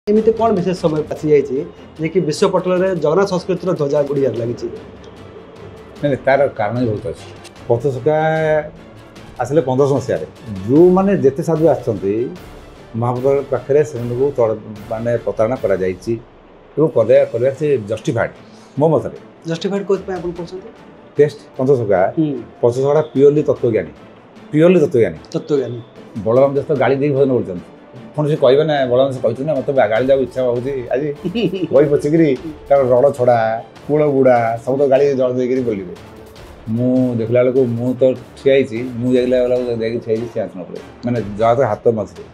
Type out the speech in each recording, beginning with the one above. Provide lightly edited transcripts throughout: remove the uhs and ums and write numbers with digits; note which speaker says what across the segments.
Speaker 1: एमती कौन विशेष समय आसी जाइए कि विश्व पटल में जगन्नाथ संस्कृतिर ध्वजा उड़ियार लगी
Speaker 2: नहीं तार कारण बहुत अच्छे पथसखा आसिले 1500 मसीह जो मैंने जिते साधु आसती महाप्रभु पाखे से मानने प्रताड़ना कर जस्टिफाइड मो मत
Speaker 1: जस्टिफाइड कौन
Speaker 2: टेस्ट पथसखा पथसखा प्योरली तत्वज्ञानी बलराम दास तो गाड़ी दे भजन बोलते पुणी से कहे ना बलराम दास कहते मत गाड़ी जाऊ इच्छा होती आज बही पचिकी रड़ छड़ा कूल बुड़ा सब तो गाड़ी जल देकर बोलिए मु देखला बेलू मु तो ठियाई मुझे ठियाई से आसन मैंने जहाँ तो हाथ मझे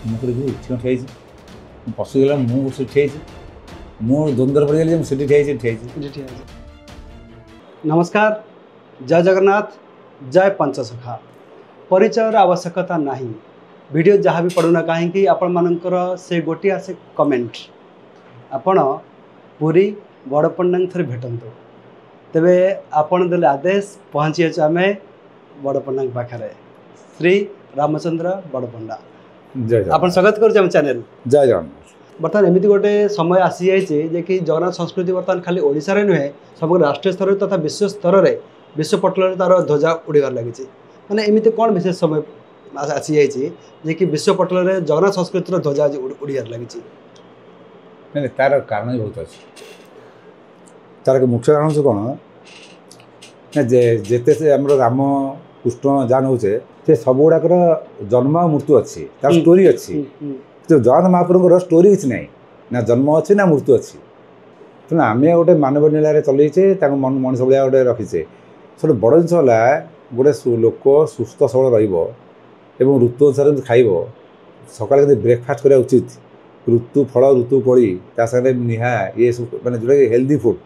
Speaker 2: मुझे ठियाई पशुगला मुझे ठियाई मुझे द्वंद्व पड़ गली मुझे ठियाई।
Speaker 1: नमस्कार, जय जगन्नाथ, जय पंचसखा। परिचय आवश्यकता नहीं, वीडियो जहाँ भी पढ़ुना कहीं आपण मानकर से गोटे आसे कमेंट आपण पूरी बड़पंडा थे भेटतु तेरे आपण देले आदेश पहुँची आम बड़पंडा पाखे श्री रामचंद्र बड़पंडा आपण स्वागत कर चैनल
Speaker 2: जय जगन्नाथ।
Speaker 1: बर्तमान एमती गोटे समय आसी जाए कि जगन्नाथ संस्कृति बर्तमान खाली ओडिशा रे नुहे सब राष्ट्रीय स्तर तथा विश्व स्तर में विश्व पटल में तार ध्वजा उड़ार लगी मैंने एमती कौन विशेष समय आसी जाए कि विश्व पटल में जगन्नाथ संस्कृतिर ध्वजा उड़ार लगी
Speaker 2: नहीं तार कारण बहुत अच्छे तार मुख्य कारण से कौन जेते से आम राम कृष्ण जान होचे से सब गुड़ाकर जन्म मृत्यु अच्छी तार स्टोरी अच्छी तो जगन्नाथ महाप्रभुर स्टोरी किसी ना ना जन्म अच्छी ना मृत्यु अच्छी तेना आम गोटे मानव नीला चलैचे मनीष भाया गोटे रखीचे सब बड़ जिन है गोटे लोक सुस्थ सबल रहा ऋतु अनुसार खाइब सकाल ब्रेकफास्ट करा उचित ऋतु फल ऋतु कोड़ी ता सागे निहा ये सब मैंने जोटा हेल्दी फुड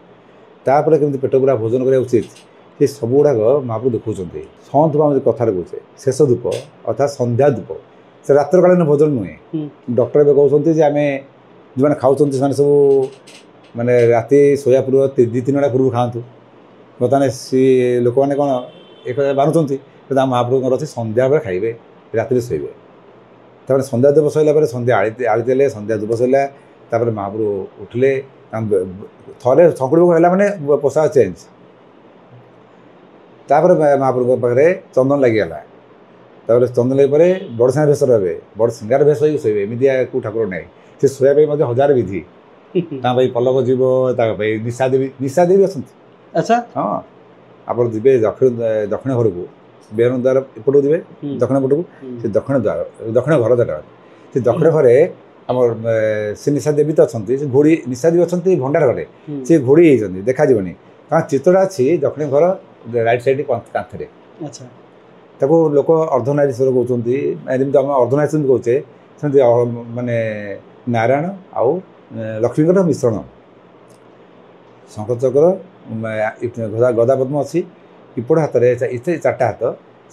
Speaker 2: तापर केमती पेट पूरा भोजन करा उचित ये सब गुड़ाक महाप्रभु देखा सन्त आम कथार कहे शेष धूप अर्थात संध्या धूप से रात्रकालीन भोजन नुहे डॉक्टर भी कहते आम जो मैंने खाऊँ सब माने राति शोया पूर्व 2-3 घंटा पूर्व खातु बर्तमान सी लोक मैंने कौन एक मानुंट महाप्रभु अच्छे संध्या बेले खाइबे राति शोबे तापर संध्या धूप सरला संध्या आली देले संध्या धूप सरला महाप्रभु उठिले थे संकुड़ मैंने पोशाक चेंज तापर महाप्रभु पाखे चंदन लगिगला तापर चंदन लगे बड़ सिंगार भेष रे बड़ सिंगार भेष हो शोबे एमती को ठाकुर ना से शोया 1000 विधि पल्लव जीव निशा देवी अच्छा
Speaker 1: अच्छा
Speaker 2: हाँ आप जी दक्षिण घर को बेहन द्वार एपटू जी दक्षिण पट को दक्षिण द्वार दक्षिण घर द्वार से दक्षिण घरे आम से निशा देवी तो अच्छा घोड़ी निशा देवी अच्छा भंडार घरे सी घोड़ी होती देखा कारण चित्रटा अच्छी दक्षिण घर राइट साइड कांथरे
Speaker 1: अच्छा
Speaker 2: ताको लोक अर्धनारीश्वर कहते जमी आम अर्धनारीश्वर कहे सेमती माने नारायण आउ लक्ष्मी मिश्रण शंखचक्र गदा पद्म अच्छी इपड़ हाथ में 4टा हाथ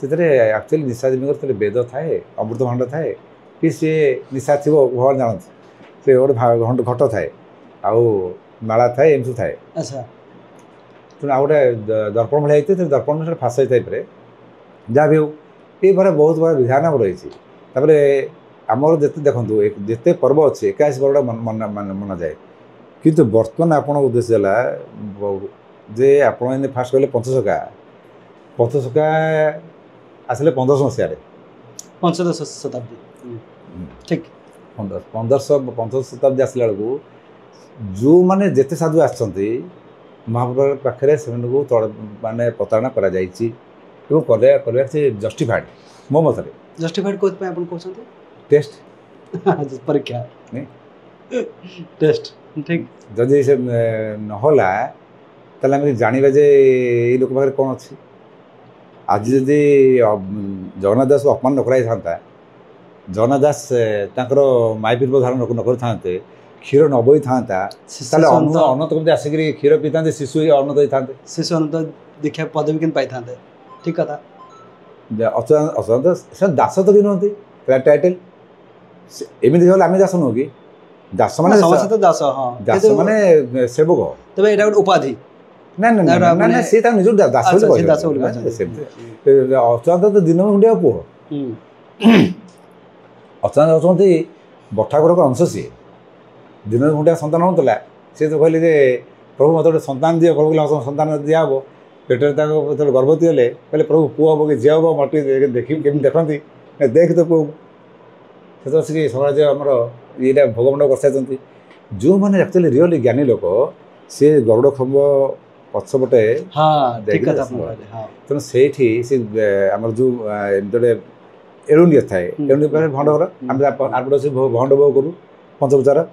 Speaker 2: से एक्चुअली निशा देवी वेद थाए अमृत भांड थाए कि सी निशा थी भगवान जानते से गोटे घट थाए आउ माला थाए एम सब थाए
Speaker 1: अच्छा
Speaker 2: तेना आ गए दर्पण भाई दर्पण में फाश टाइप्रे जहाँ भी हो ये बहुत बड़ा विधान रही आमर जिते देखूँ जिते पर्व अच्छे 81 पर्वटा मना जाए किंतु बर्तमान आपण उद्देश्य है जे आप फास्ट कहले पथसखा आसिले 1500 मसीह
Speaker 1: पंचदश शताब्दी ठीक
Speaker 2: 1500 शताब्दी आसला बेलू जो मैंने जिते साधु आसती महाप्रभु पाखे से मानने प्रताड़ना कर जस्टिफाइड मो मत
Speaker 1: जस्टिफाइड कौन
Speaker 2: टेस्ट
Speaker 1: परीक्षा टेस्ट ठीक
Speaker 2: जदि से नहला ताले आम जाना जे ये लोक पाखे कौन अच्छी आज जदि जगन्नाथ दास को अपमान न कराई था जगन्नाथ दास माइपीर धारण न करते क्षीर न बही था अनंत कमी आसिक क्षीर पी था शिशु अनंत होता
Speaker 1: शिशु अनंत दीक्षा पदवी कि पाई था ठीक कथा
Speaker 2: अच्युत दास तो भी नुहति टाइटल एमती आम दास नुह कि दास माने
Speaker 1: दास हाँ
Speaker 2: दास माने सेवक
Speaker 1: तबे एटा उपाधि
Speaker 2: ना ना ना ना ना से निज दास अच्युत तो दिन गुंडिया पुह अच्युत अच्छा बठाकुर अंश सी दिन घंटा सन्तान होता सी तो कहले जे प्रभु मत गोटे सन्तान दियो प्रभु कहले सन्तान दिया हे पेटर जो गर्भवती हेले कहले प्रभु पुओ हम कि झील हम मत देखी केमी देखती देख तो पुओ से तो सी समाज आमर ये भोगमंड कर सारी जो मैंने एक्चुअली रियली ज्ञानी लोक सी गरुड़ खम्ब पछपटे तेणु से आमर जो जोटे एलुंडी थाए एलुंडी भंडघर आम आपटे से भंड भोग करूँ पंचोपचार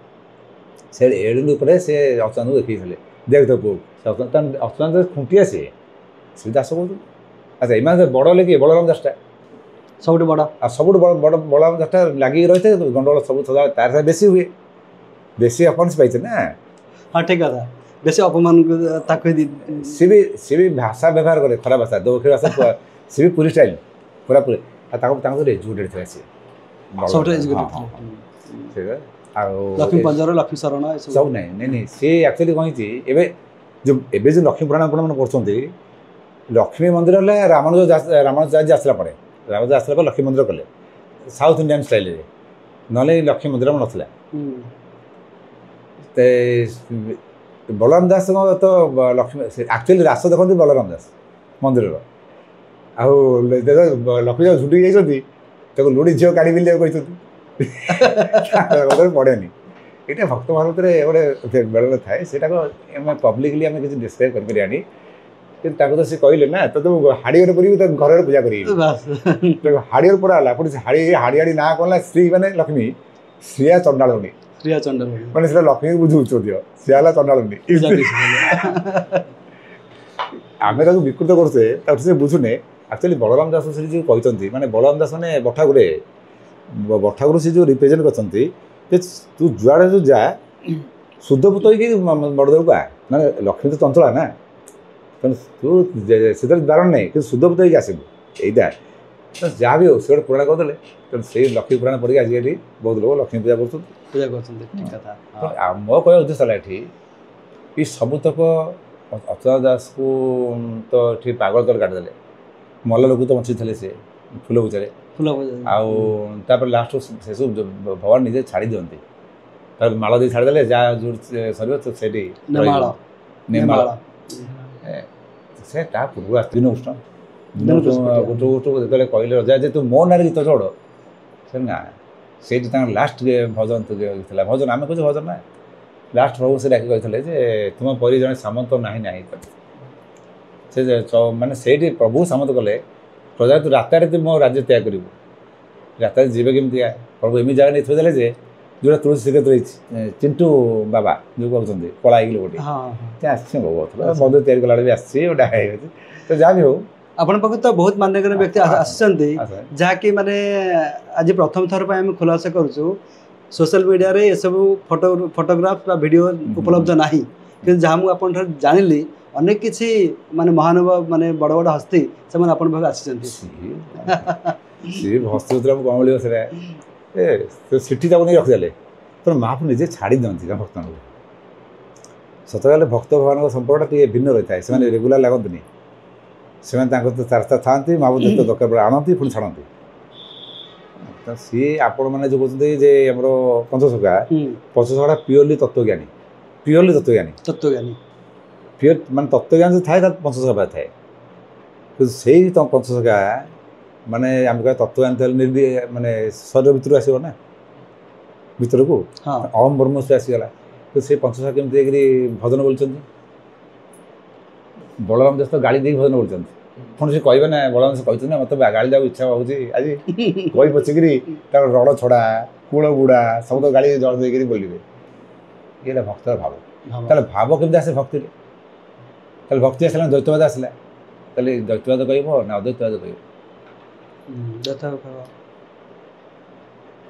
Speaker 2: से एलुंडी से अच्युत देखी देख तो पुओ अच्युत खुंटिया सी दास कह अच्छा इमान बड़ लेकिन बलराम दासटा
Speaker 1: सब बड़
Speaker 2: सब बड़ बलराम दासटा लगे रही थे गंडगोल सब सदा तार बेसी हुए बेसी अपमान से पाइছে ना
Speaker 1: हाँ ठीक है बेसी अपमान
Speaker 2: सी भी भाषा व्यवहार करे खराब भाषा दक्षिण भाषा सी भी पूरी स्टाइल पूरा पूरी एजुकेटेड थे सी
Speaker 1: लक्ष्मी पंजर लक्ष्मी शरण
Speaker 2: सब नहीं नहीं नहीं सी एक्चुअली कही जो एवं जो लक्ष्मी पुराण पुराण कर लक्ष्मी मंदिर रामानुज आसला पड़े रामानुज आसला लक्ष्मी मंदिर कले साउथ इंडियन स्टाइल ना लक्ष्मी मंदिर नाला बलराम दास तो लक्ष्मी एक्चुअली रास देखते बलराम दास मंदिर लक्ष्मी दास झुटी जाती लुड़ी झील काढ़ी बिल कहते पड़ेनि ये भक्त भारत में गोटे बेल थाए से पब्लिकली आम किसी डिस्क्राइब करें तो सी कहले ना तो हाड़ीर पूरी तो घर पूजा कर हाड़ीर पूरा हाड़ी हाड़ी हाड़ी ना कहला श्री माने लक्ष्मी श्रिया चंडालुनी मैंने लक्ष्मी बुझे सी है चंडालुनी आम विकृत करते बुझुने एक्चुअली बलराम दास से जो कहते माने बलराम दास मैंने बठागुरु से जो रिप्रेजेंट कर तू जुआड़े जो जा शुद्धपुत हो बड़देव को आ ना लक्ष्मी तो चंचला ना तेना तू से बारण नहीं कि शुद्धपुत हो आसबू यहीटा तो जहाँ भी हो से पुराण करदे तेणु से लक्ष्मी पुराण पढ़ी आज बहुत लोग लक्ष्मी पूजा कर मो कह उद्देश्य है ये सबुतक अच्युत दास को तो ये पागल तल काटिदेले मल लोग तो बची थे से फूल पूजा आपर लास्ट शेष भगवान निजे छाड़ी दिखती माल दी छाड़दे जहाँ जो सर तो से से पूर्व दिन उष्ण गोटे गोटे जो कहले रजा जे तू मो ना गीत जोड़ से ना से लास्ट भजन भजन आम कहे भजन ना लास्ट प्रभु से डाक कहते तुम परी जड़े सामंत ना ना से मानने से प्रभु सामंत कले प्रजा तू रात तू मो राज्य त्याग करू रात जीवे केमती प्रभु एम जगह नहीं थोड़े जे जो तुलसी श्रीक्षेत्र रही चिंटू बाबा जो कहते कला गोटे आसी मंदिर तैयारी कला भी आसी तो जहाँ भी हो
Speaker 1: आपण पाखे तो बहुत मान्यगण्य व्यक्ति आसछन्ती जहाँकि माने आज प्रथम थर आम खुलासा करूँ सोशल मीडिया रे ये सब फोटोग्राफ वीडियो उपलब्ध नहीं कि जहाँ मुझे जानिली अनेक किसी माने महानुभाव माने बड़ बड़ हस्ती से अपन पाखे आसछन्ती
Speaker 2: सी हस्ती कौन मिले से सीटी नहीं रखिदे तो महाप्रभु निजे छाड़ी दिखती भक्त सत कहले भक्त भगवान संपर्क भिन्न रही है से रेगुला लगती से रास्ता था महाप्रभु जो दरकार आनती पुणी छाड़ती तो सी आपण मैंने जो कहते जे आम पंचसखा प्योरली तत्वज्ञानी प्योर मान तत्वज्ञान जो थाए पंचसखा थाए से पंचसखा माने आम कह तत्वज्ञान माने शरीर भितर आसो ना भितर को अहम ब्रह्म से आसीगला तो से पंचसखा केमती भजन बोलते बलराम दास तो गाड़ी दे भजन बोलते पुणी से कहे ना बलराम दास कहते ना मत गाड़ी देवा इच्छा हो आज कही पचिकी रड़ छड़ा कूल बुड़ा सब तो गाड़ी जल दे बोलिए ये भक्तर भाव भाव केमती आसे भक्ति भक्ति आसला द्वैतवाद आसला द्वैतवाद कह ना अद्वैतवाद कह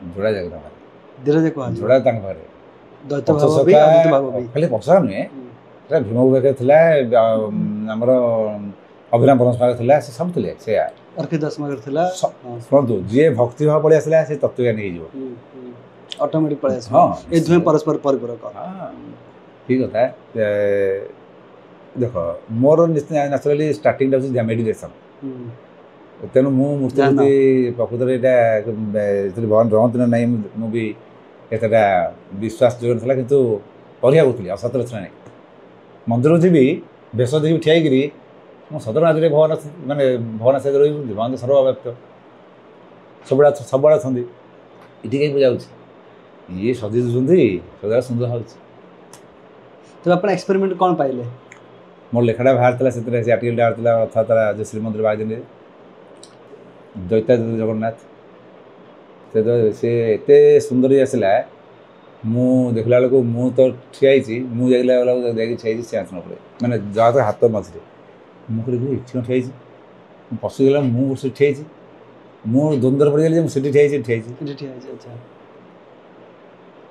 Speaker 2: जोड़ा जगह जोड़ा खाली पंचसखा नुहे भीम विवेक थी आमर अभिराम परमसागर थी से सब थे से शुणु जी भक्ति भाव पड़े आसला से तत्वज्ञानी हो
Speaker 1: ऑटोमेटिक पड़े हाँ ये परस्पर परिपूरक
Speaker 2: ठीक कथा देख मोर नेचुराली स्टार्टिंग मेडिटेशन तेणु मूर्ति प्रकृत में भगवान रहती ना मुझे ଏତେଟା ବିଶ୍ୱାସ ଯୋଗ୍ୟ ଥିଲା କିନ୍ତୁ ପରୀକ୍ଷା କରୁଥିଲି ଆଉ ସତରେ ଥିଲା ନାହିଁ ମନ୍ଦିରକୁ ଯିବି ବେଶ ଦେଇକି ଠିଆ ହେଇକିରି ମୁଁ ସଦର ଆଜିରେ ଭଗବାନ ମାନେ ଭଗବାନ ସାଥିରେ ରହିଛନ୍ତି ଭଗବାନ ସର୍ବବ୍ୟାପ୍ତ ସବୁଆଡ଼େ ଅଛନ୍ତି ଏଠି କାହିଁ ପୂଜା ହେଉଛି ଇଏ ସଜେଇ ଦେଉଛନ୍ତି ସଦାବେଳେ ସୁନ୍ଦର ହେଉଛି।
Speaker 1: ତେବେ ଆପଣ ଏକ୍ସପେରିମେଣ୍ଟ କ'ଣ ପାଇଲେ?
Speaker 2: ମୋର ଲେଖାଟା ବାହାରିଥିଲା ସେଥିରେ ସେ ଆର୍ଟିକଲଟା ବାହାରିଥିଲା ରଥଯାତ୍ରା ଯେଉଁ ଶ୍ରୀମନ୍ଦିର ବାହାରିଥିଲେ ଦୈତାରୀ ଜଗନ୍ନାଥ ସେ ଏତେ ସୁନ୍ଦର ଆସିଲା ମୁଁ ଦେଖିଲା ବେଳକୁ ମୁଁ ତ ଠିଆ ହେଇଛି ମୁଁ ଦେଖିଲା ବେଳକୁ ଯାଇକି ଠିଆ ହେଇଛି ସିଂହାସନ ଉପରେ ମାନେ ଯାହା ତ ହାତ ମଝିରେ ମୁଁ କହିଲି ଏଠି କ'ଣ ଠିଆ ହେଇଛି ମୁଁ ପଶିଗଲା ମୁଁ ସେଠି ଠିଆ ହେଇଛି ମୁଁ ଦ୍ୱନ୍ଦ୍ୱରେ ପଡ଼ିଗଲି ଯେ ମୁଁ ସେଠି ଠିଆ ହେଇଛି ଠିଆ ହେଇଛି।
Speaker 1: ଆଚ୍ଛା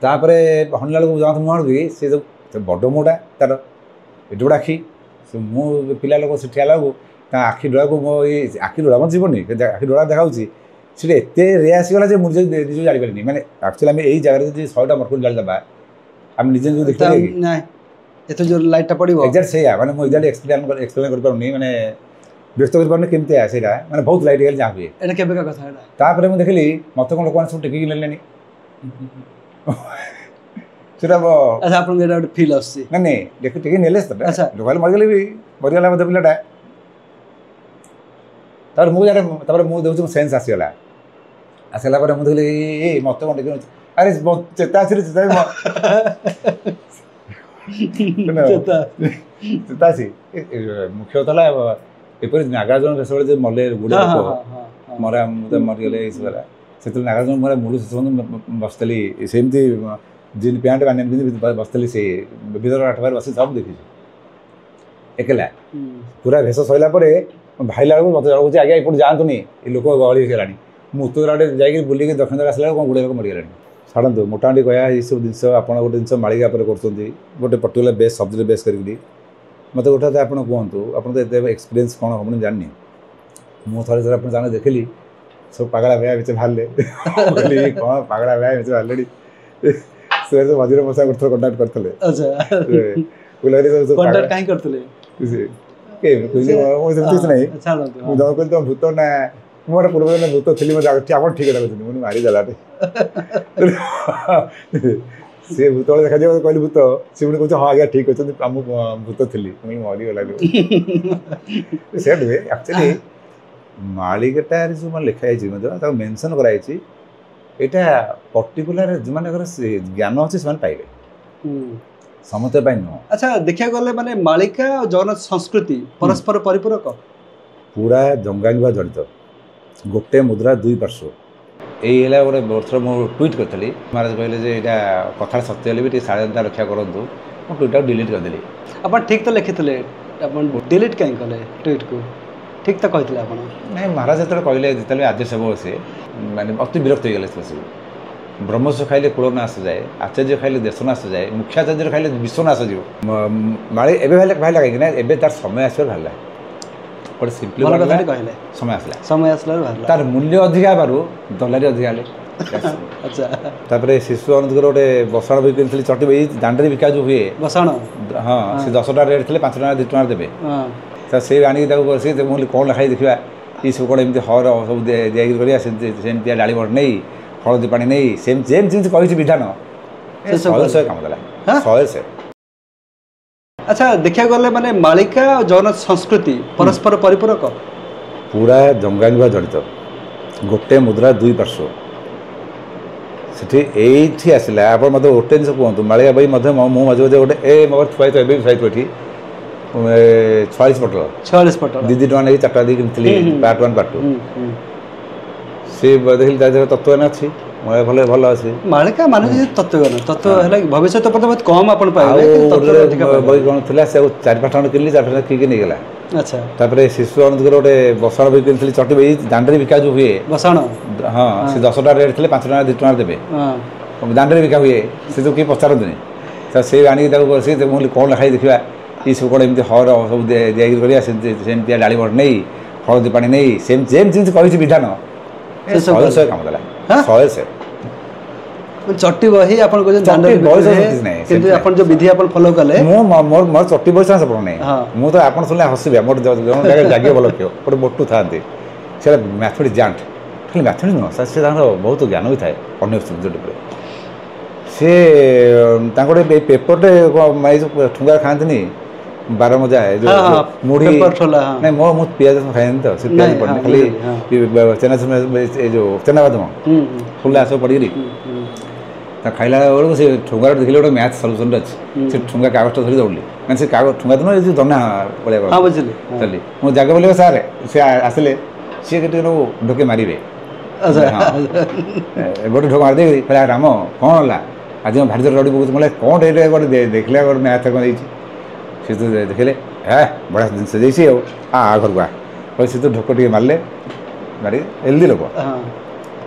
Speaker 2: ତାପରେ ହଣିଲା ବେଳକୁ ଯାଆନ୍ତୁ ମୁଁ ଆଣିବି ସେ ଯେଉଁ ବଡ଼ ମୁହଁଟା ତା'ର ଏଠି ଗୋଟେ ଆଖି ସେ ମୁଁ ପିଲା ଲୋକ ସେଠି ହେଲା ବେଳକୁ ତା ଆଖି ଡୋଳାକୁ ମୋ ଏଇ ଆଖି ଡୋଳା ମୋ ଯିବନି ଆଖି ଡୋଳା ଦେଖାଉଛି ସେଟା ଏତେ ରେ ଆସିଗଲା ଯେ ମୁଁ ନିଜକୁ ଜାଣିପାରିନି ମାନେ ଆକ୍ଚୁଆଲି ଆମେ ଏଇ ଜାଗାରେ ଯଦି 100ଟା ମର୍କୁରୀ ଜାଳିଦେବା ଆମେ ନିଜେ ନିଜକୁ ଦେଖିପାରିବା
Speaker 1: ଏତେ ଜୋର ଲାଇଟ୍ଟା ପଡ଼ିବ
Speaker 2: ଏକ୍ଜାକ୍ଟ ସେଇଆ ମାନେ ମୁଁ ଏକ୍ଜାକ୍ଟ ଏକ୍ସପ୍ଲେନ୍ କରିପାରୁନି ମାନେ ବ୍ୟସ୍ତ କରିପାରୁନି କେମିତିଆ ସେଇଟା ମାନେ ବହୁତ ଲାଇଟ୍ ହେଇଗଲେ ଯାହା ହୁଏ
Speaker 1: ଏଇଟା କେବେକା କଥା ଏଇଟା
Speaker 2: ତାପରେ ମୁଁ ଦେଖିଲି ମୋତେ କ'ଣ ଲୋକମାନେ ସବୁ ଟେକିକି ନେଲେଣି ସେଟା
Speaker 1: ଆଚ୍ଛା ଆପଣଙ୍କୁ ଏଇଟା ଗୋଟେ ଫିଲ୍ ଆସୁଛି
Speaker 2: ନାଇଁ ନାଇଁ ଟେକି ନେଲେ ସେଟା
Speaker 1: ଆଚ୍ଛା
Speaker 2: ଲୋକମାନେ ମରିଗଲେ ବି ମରିଗଲା ମଧ୍ୟ ପିଲାଟା ତାପରେ ମୁଁ ଦେଉଛି ମୋ ସେନ୍ସ ଆସିଗଲା ଆସିଲା ପରେ ମୁଁ ଦେଖିଲି ଏଇ ମୋତେ କ'ଣ ଟେକି ଆରେ ଚେତା ଆସିଲେ ଚେତା ଅଛି ମୁଖ୍ୟ ଥିଲା ଏପରି ନାଗାର୍ଜୁନ ସେତେବେଳେ ଯେ ମଲେ ଗୁଡ଼େ ମରିଗଲେ ଏଇସବୁ ହେଲା ସେତେବେଳେ ନାଗାର୍ଜୁନ ମୋର ମୂଳ ଶେଷ ବସିଥିଲି ସେମିତି ଜିନ୍ ପ୍ୟାଣ୍ଟ ମାନେ ଏମିତି ବସିଥିଲି ସେ ବିଧର ଆଠବାରେ ବସି ସବୁ ଦେଖିଛି ଏକଲା ପୁରା ଭେଷ ସରିଲା ପରେ ଭାଇଲା ବେଳକୁ ମୋତେ ଜଣାଉଛି ଆଜ୍ଞା ଏପଟେ ଯାଆନ୍ତୁନି ଏ ଲୋକ ଗହଳି ହେଇଗଲାଣି ମୁଁ ଉତ୍ତର ଆଡ଼େ ଯାଇକି ବୁଲିକି ଦକ୍ଷିଣ ଆଡ଼େ ଆସିଲା ବେଳକୁ କ'ଣ ଗୁଡ଼େ ଲୋକ ମରିଗଲାଣି ଛାଡ଼ନ୍ତୁ ମୋଟାମୋଟି କହିବା ଏଇସବୁ ଜିନିଷ ଆପଣ ଗୋଟେ ଜିନିଷ ମାଳିକା ଉପରେ କରୁଛନ୍ତି ଗୋଟେ ପର୍ଟିକୁଲାର ବେସ୍ ସବଜେକ୍ଟ ବେସ୍ କରିକି ମୋତେ ଗୋଟେ କଥା ଆପଣ କୁହନ୍ତୁ ଆପଣ ତ ଏତେ ଏକ୍ସପିରିଏନ୍ସ କ'ଣ ହେବ ମୁଁ ଜାଣିନି ମୁଁ ଥରେ ଆପଣ ଜାଣେ ଦେଖିଲି ସବୁ ପାଗଳା ଭାଇଆ ଭିତରେ ବାହାରିଲେ କ'ଣ ପାଗଳା ଭାଇଆ ଭିତରେ ବାହାରିଲେଣି ସେ ମଝିରେ ମୋ ସାଙ୍ଗେ ଗୋଟେ କଣ୍ଟାକ୍ଟ କରିଥିଲେ
Speaker 1: କାହିଁ କରିଥିଲେ
Speaker 2: ସେମିତି କିଛି ନାହିଁ ମୁଁ ଜଣ କହିଲି ତମ ଭୂତ ନା ମୁଁ ଗୋଟେ ପୂର୍ବ ଦିନ ଭୂତ ଥିଲି ମୋତେ ଆପଣ ଠିକ୍ କଥା କହୁଛନ୍ତି ମୁଁ ମାରିଦେଲାଟେ ସେ ଭୂତ ବେଳେ ଦେଖାଯିବ କହିଲି ଭୂତ ସେ ପୁଣି କହୁଛି ହଁ ଆଜ୍ଞା ଠିକ୍ ଅଛନ୍ତି ମୁଁ ଭୂତ ଥିଲି ମୁଁ ମରିଗଲାଣି ସେ ନୁହେଁ ଆକ୍ଚୁଆଲି ମାଳିକାଟାରେ ଯେଉଁ ମାନେ ଲେଖା ହେଇଛି ମଧ୍ୟ ତାକୁ ମେନସନ୍ କରାଯାଇଛି ଏଇଟା ପର୍ଟିକୁଲାର ଯେଉଁମାନଙ୍କର ଜ୍ଞାନ ଅଛି ସେମାନେ ପାଇବେ ସମସ୍ତେ ପାଇଁ ନୁହଁ।
Speaker 1: ଆଚ୍ଛା ଦେଖିବାକୁ ଗଲେ ମାନେ ମାଳିକା ଆଉ ଜଗନ୍ନାଥ ସଂସ୍କୃତି ପରସ୍ପର ପରିପୂରକ
Speaker 2: ପୁରା ଜଙ୍ଗାଙ୍ଗିବା ଜଡ଼ିତ ଗୋଟେ ମୁଦ୍ରା ଦୁଇ ପାର୍ଶ୍ୱ ଏଇ ହେଲା ଗୋଟେ ବର୍ଷର ମୁଁ ଟ୍ୱିଟ୍ କରିଥିଲି ମହାରାଜ କହିଲେ ଯେ ଏଇଟା କଥାଟା ସତ୍ୟ ହେଲେ ବି ଟିକେ ସାବଧାନତା ରକ୍ଷା କରନ୍ତୁ ମୁଁ ଟ୍ୱିଟ୍ଟାକୁ ଡିଲିଟ୍ କରିଦେଲି।
Speaker 1: ଆପଣ ଠିକ୍ ତ ଲେଖିଥିଲେ ଆପଣ ଡିଲିଟ୍ କାହିଁ କଲେ ଟ୍ୱିଟ୍କୁ ଠିକ୍ ତ କହିଥିଲେ ଆପଣ
Speaker 2: ନାଇଁ ମହାରାଜ ଯେତେବେଳେ କହିଲେ ଯେତେବେଳେ ଆଦେଶ ହେବ ସେ ମାନେ ଅତି ବିରକ୍ତ ହେଇଗଲେ ସେ ସବୁ ବ୍ରହ୍ମସ୍ୱ ଖାଇଲେ କୁଳ ନାଶ ଯାଏ ଆଚାର୍ଯ୍ୟ ଖାଇଲେ ଦେଶ ନାଶ ଯାଏ ମୁଖ୍ୟାଚାର୍ଯ୍ୟ ଖାଇଲେ ବିଶ୍ୱ ନାଶ ଯିବ ମାଳି ଏବେ ବାହାରିଲା କାହିଁକି ନା ଏବେ ତାର ସମୟ ଆସିବାର ବାହାରିଲା ଗୋଟେ ସିମ୍ପଲି
Speaker 1: କହିଲେ
Speaker 2: ସମୟ ଆସିଲା ତାର ମୂଲ୍ୟ ଅଧିକା ହେବାରୁ ଦଲାରୀ ଅଧିକା ହେଲେ
Speaker 1: ଆଚ୍ଛା
Speaker 2: ତାପରେ ଶିଶୁ ଅନୁଙ୍କର ଗୋଟେ ବସାଣ ବହି କିଣିଥିଲି ଚଟି ବହି ଦାଣ୍ଡରେ ବିକା ଯେଉଁ ହୁଏ
Speaker 1: ବସାଣ
Speaker 2: ହଁ ସେ 10 ଟଙ୍କା ରେଟ୍ ଥିଲେ 5 ଟଙ୍କା 2 ଟଙ୍କା ଦେବେ ସେ ଆଣିକି ତାକୁ ବସି ମୁଁ କ'ଣ ଲେଖାଇ ଦେଖିବା ଏସବୁ କ'ଣ ଏମିତି ହର ସବୁ ଦିଆକି କରିବା ସେମିତିଆ ଡାଳି ବଡ଼ ନେଇ ହଳଦୀ ପାଣି ନେଇ ସେମିତି ଯେମିତି କହିଛି ବିଧାନ 100 କାମ ଦେଲା 100।
Speaker 1: ଆଚ୍ଛା ଦେଖିବାକୁ ଗଲେ ମାନେ ମାଳିକା ଆଉ ଜଗନ୍ନାଥ ସଂସ୍କୃତି ପରସ୍ପର ପରିପୂରକ
Speaker 2: ପୁରା ଜଙ୍ଗାଙ୍ଗିବା ଜଡ଼ିତ ଗୋଟେ ମୁଦ୍ରା ଦୁଇ ପାର୍ଶ୍ୱ ସେଠି ଏଇଠି ଆସିଲା ଆପଣ ମୋତେ ଗୋଟେ ଜିନିଷ କୁହନ୍ତୁ ମାଳିକା ବହି ମଧ୍ୟ ମୁଁ ମଝିରେ ମଝିରେ ଗୋଟେ ମୋର ଥୁଆଇଥିବ ଏବେ ବି ଥୁଆଇଥିବ ଏଠି 46 ପଟଳ
Speaker 1: 46 ପଟଳ 2
Speaker 2: ଟଙ୍କା ନେଇକି 4ଟା ଦେଇ କିଣିଥିଲି ପାର୍ଟ 1 ପାର୍ଟ 2 ସେ ଦେଖିଲି ତା ଦେହରେ ତତ୍ତ୍ୱ ଅଛି ଭଲ ଭଲ ଅଛି
Speaker 1: ମାଳିକା ମାନେ ତତ୍ତ୍ୱ ହେଲା ଭବିଷ୍ୟତ ପର୍ଯ୍ୟନ୍ତ ବହୁତ କମ୍ ଆପଣ ପାଇବେ
Speaker 2: ବହି କ'ଣ ଥିଲା ସେ 4-5 ଟଙ୍କା କିଣିଲି 4 ଟଙ୍କା କିଣିକି ନେଇଗଲା।
Speaker 1: ଆଚ୍ଛା
Speaker 2: ତାପରେ ଶିଶୁ ଅନୁଙ୍କର ଗୋଟେ ବସାଣ ବହି କିଣିଥିଲି ଚଟି ବହି ଦାଣ୍ଡରେ ବିକା ଯେଉଁ ହୁଏ
Speaker 1: ବସାଣ
Speaker 2: ହଁ ସେ 10 ଟଙ୍କା ରେଟ୍ ଥିଲେ 5 ଟଙ୍କା 2 ଟଙ୍କା ଦେବେ ଦାଣ୍ଡରେ ବିକା ହୁଏ ସେ ଯେଉଁ କେହି ପଚାରନ୍ତିନି ସେ ଆଣିକି ତାକୁ ବସି ମୁଁ କ'ଣ ଲେଖାଇ ଦେଖିବା ଏସବୁ କ'ଣ ଏମିତି ହର ସବୁ ଦିଆକି କରିବା ସେମିତିଆ ଡାଳି ବଡ଼ ନେଇ ହଳଦୀ ପାଣି ନେଇ ଯେମିତି କହିଛି ବିଧାନ 100 କାମ ଦେଲା 100
Speaker 1: ଚଟି ବହି ଆପଣ କିନ୍ତୁ ଆପଣ ଯେଉଁ ବିଧି ଆପଣ ଫଲୋ କଲେ
Speaker 2: ମୋର ଚଟି ବହି ସାଙ୍ଗେ ସପୋର୍ଟ ନାହିଁ ମୁଁ ତ ଆପଣ ଶୁଣିଲେ ହସିବେ ମୋର ଜାଗିବ ଭଲ କିଏ ଗୋଟେ ମୋଟୁ ଥାନ୍ତି ସେଟା ମ୍ୟାଥମେଟିକ୍ସ ଜାଣ୍ଟ ଖାଲି ମ୍ୟାଥମେଟିକ୍ସ ନୁହଁ ସେ ତାଙ୍କର ବହୁତ ଜ୍ଞାନ ବି ଥାଏ ଅନ୍ୟ ସବଜେକ୍ଟ ଉପରେ ସେ ତାଙ୍କ ଗୋଟେ ପେପରଟେ ଏଇ ଯେଉଁ ଠୁଙ୍ଗା ଖାଆନ୍ତିନି ବାର ମଜା ମୁଢ଼ି ନାଇଁ ମୁଁ ପିଆଜ ଖାଏନି ତ ସେ ପିଆଜ ପଡ଼ିନି ଖାଲି ଏଇ ଯେଉଁ ଚେନାବାଦାମ ଫୁଲା ସବୁ ପଡ଼ିକିରି ତା ଖାଇଲା ବେଳକୁ ସେ ଠୁଙ୍ଗାରେ ଦେଖିଲେ ଗୋଟେ ମ୍ୟାଥ୍ ସଲ୍ୟୁସନ୍ଟେ ଅଛି ସେ ଠୁଙ୍ଗା କାଗଜଟା ଧରି ଦୌଡ଼ିଲି ମାନେ ସେ ଠୁଙ୍ଗା ଦିନ ଏ ଯେଉଁ ଦନା ଭଳିଆ ଚାଲି ମୁଁ ଜାଗା ବୋଲିବ ସାର୍ ସେ ଆସିଲେ ସିଏ କେତେ ଢୋକେ ମାରିବେ ଗୋଟେ ଢୋକ ମାରିଦେଇ କହିଲା ରାମ କ'ଣ ହେଲା ଆଜି ମୁଁ ଭାରି ଜୋର ରଡ଼ି ପକାଉଛି ବୋଲେ କ'ଣ ଏଇଟା ଗୋଟେ ଦେଖିଲା ଗୋଟେ ମ୍ୟାଥ୍ କ'ଣ ଦେଇଛି ସେ ତ ଦେଖିଲେ ବଢ଼ିଆ ଜିନିଷ ଦେଇଛି ଆଉ ଘରକୁ କହିଲେ ସେ ତ ଢୋକ ଟିକେ ମାରିଲେ ମାରି ହେଲ୍ଦି ଲୋକ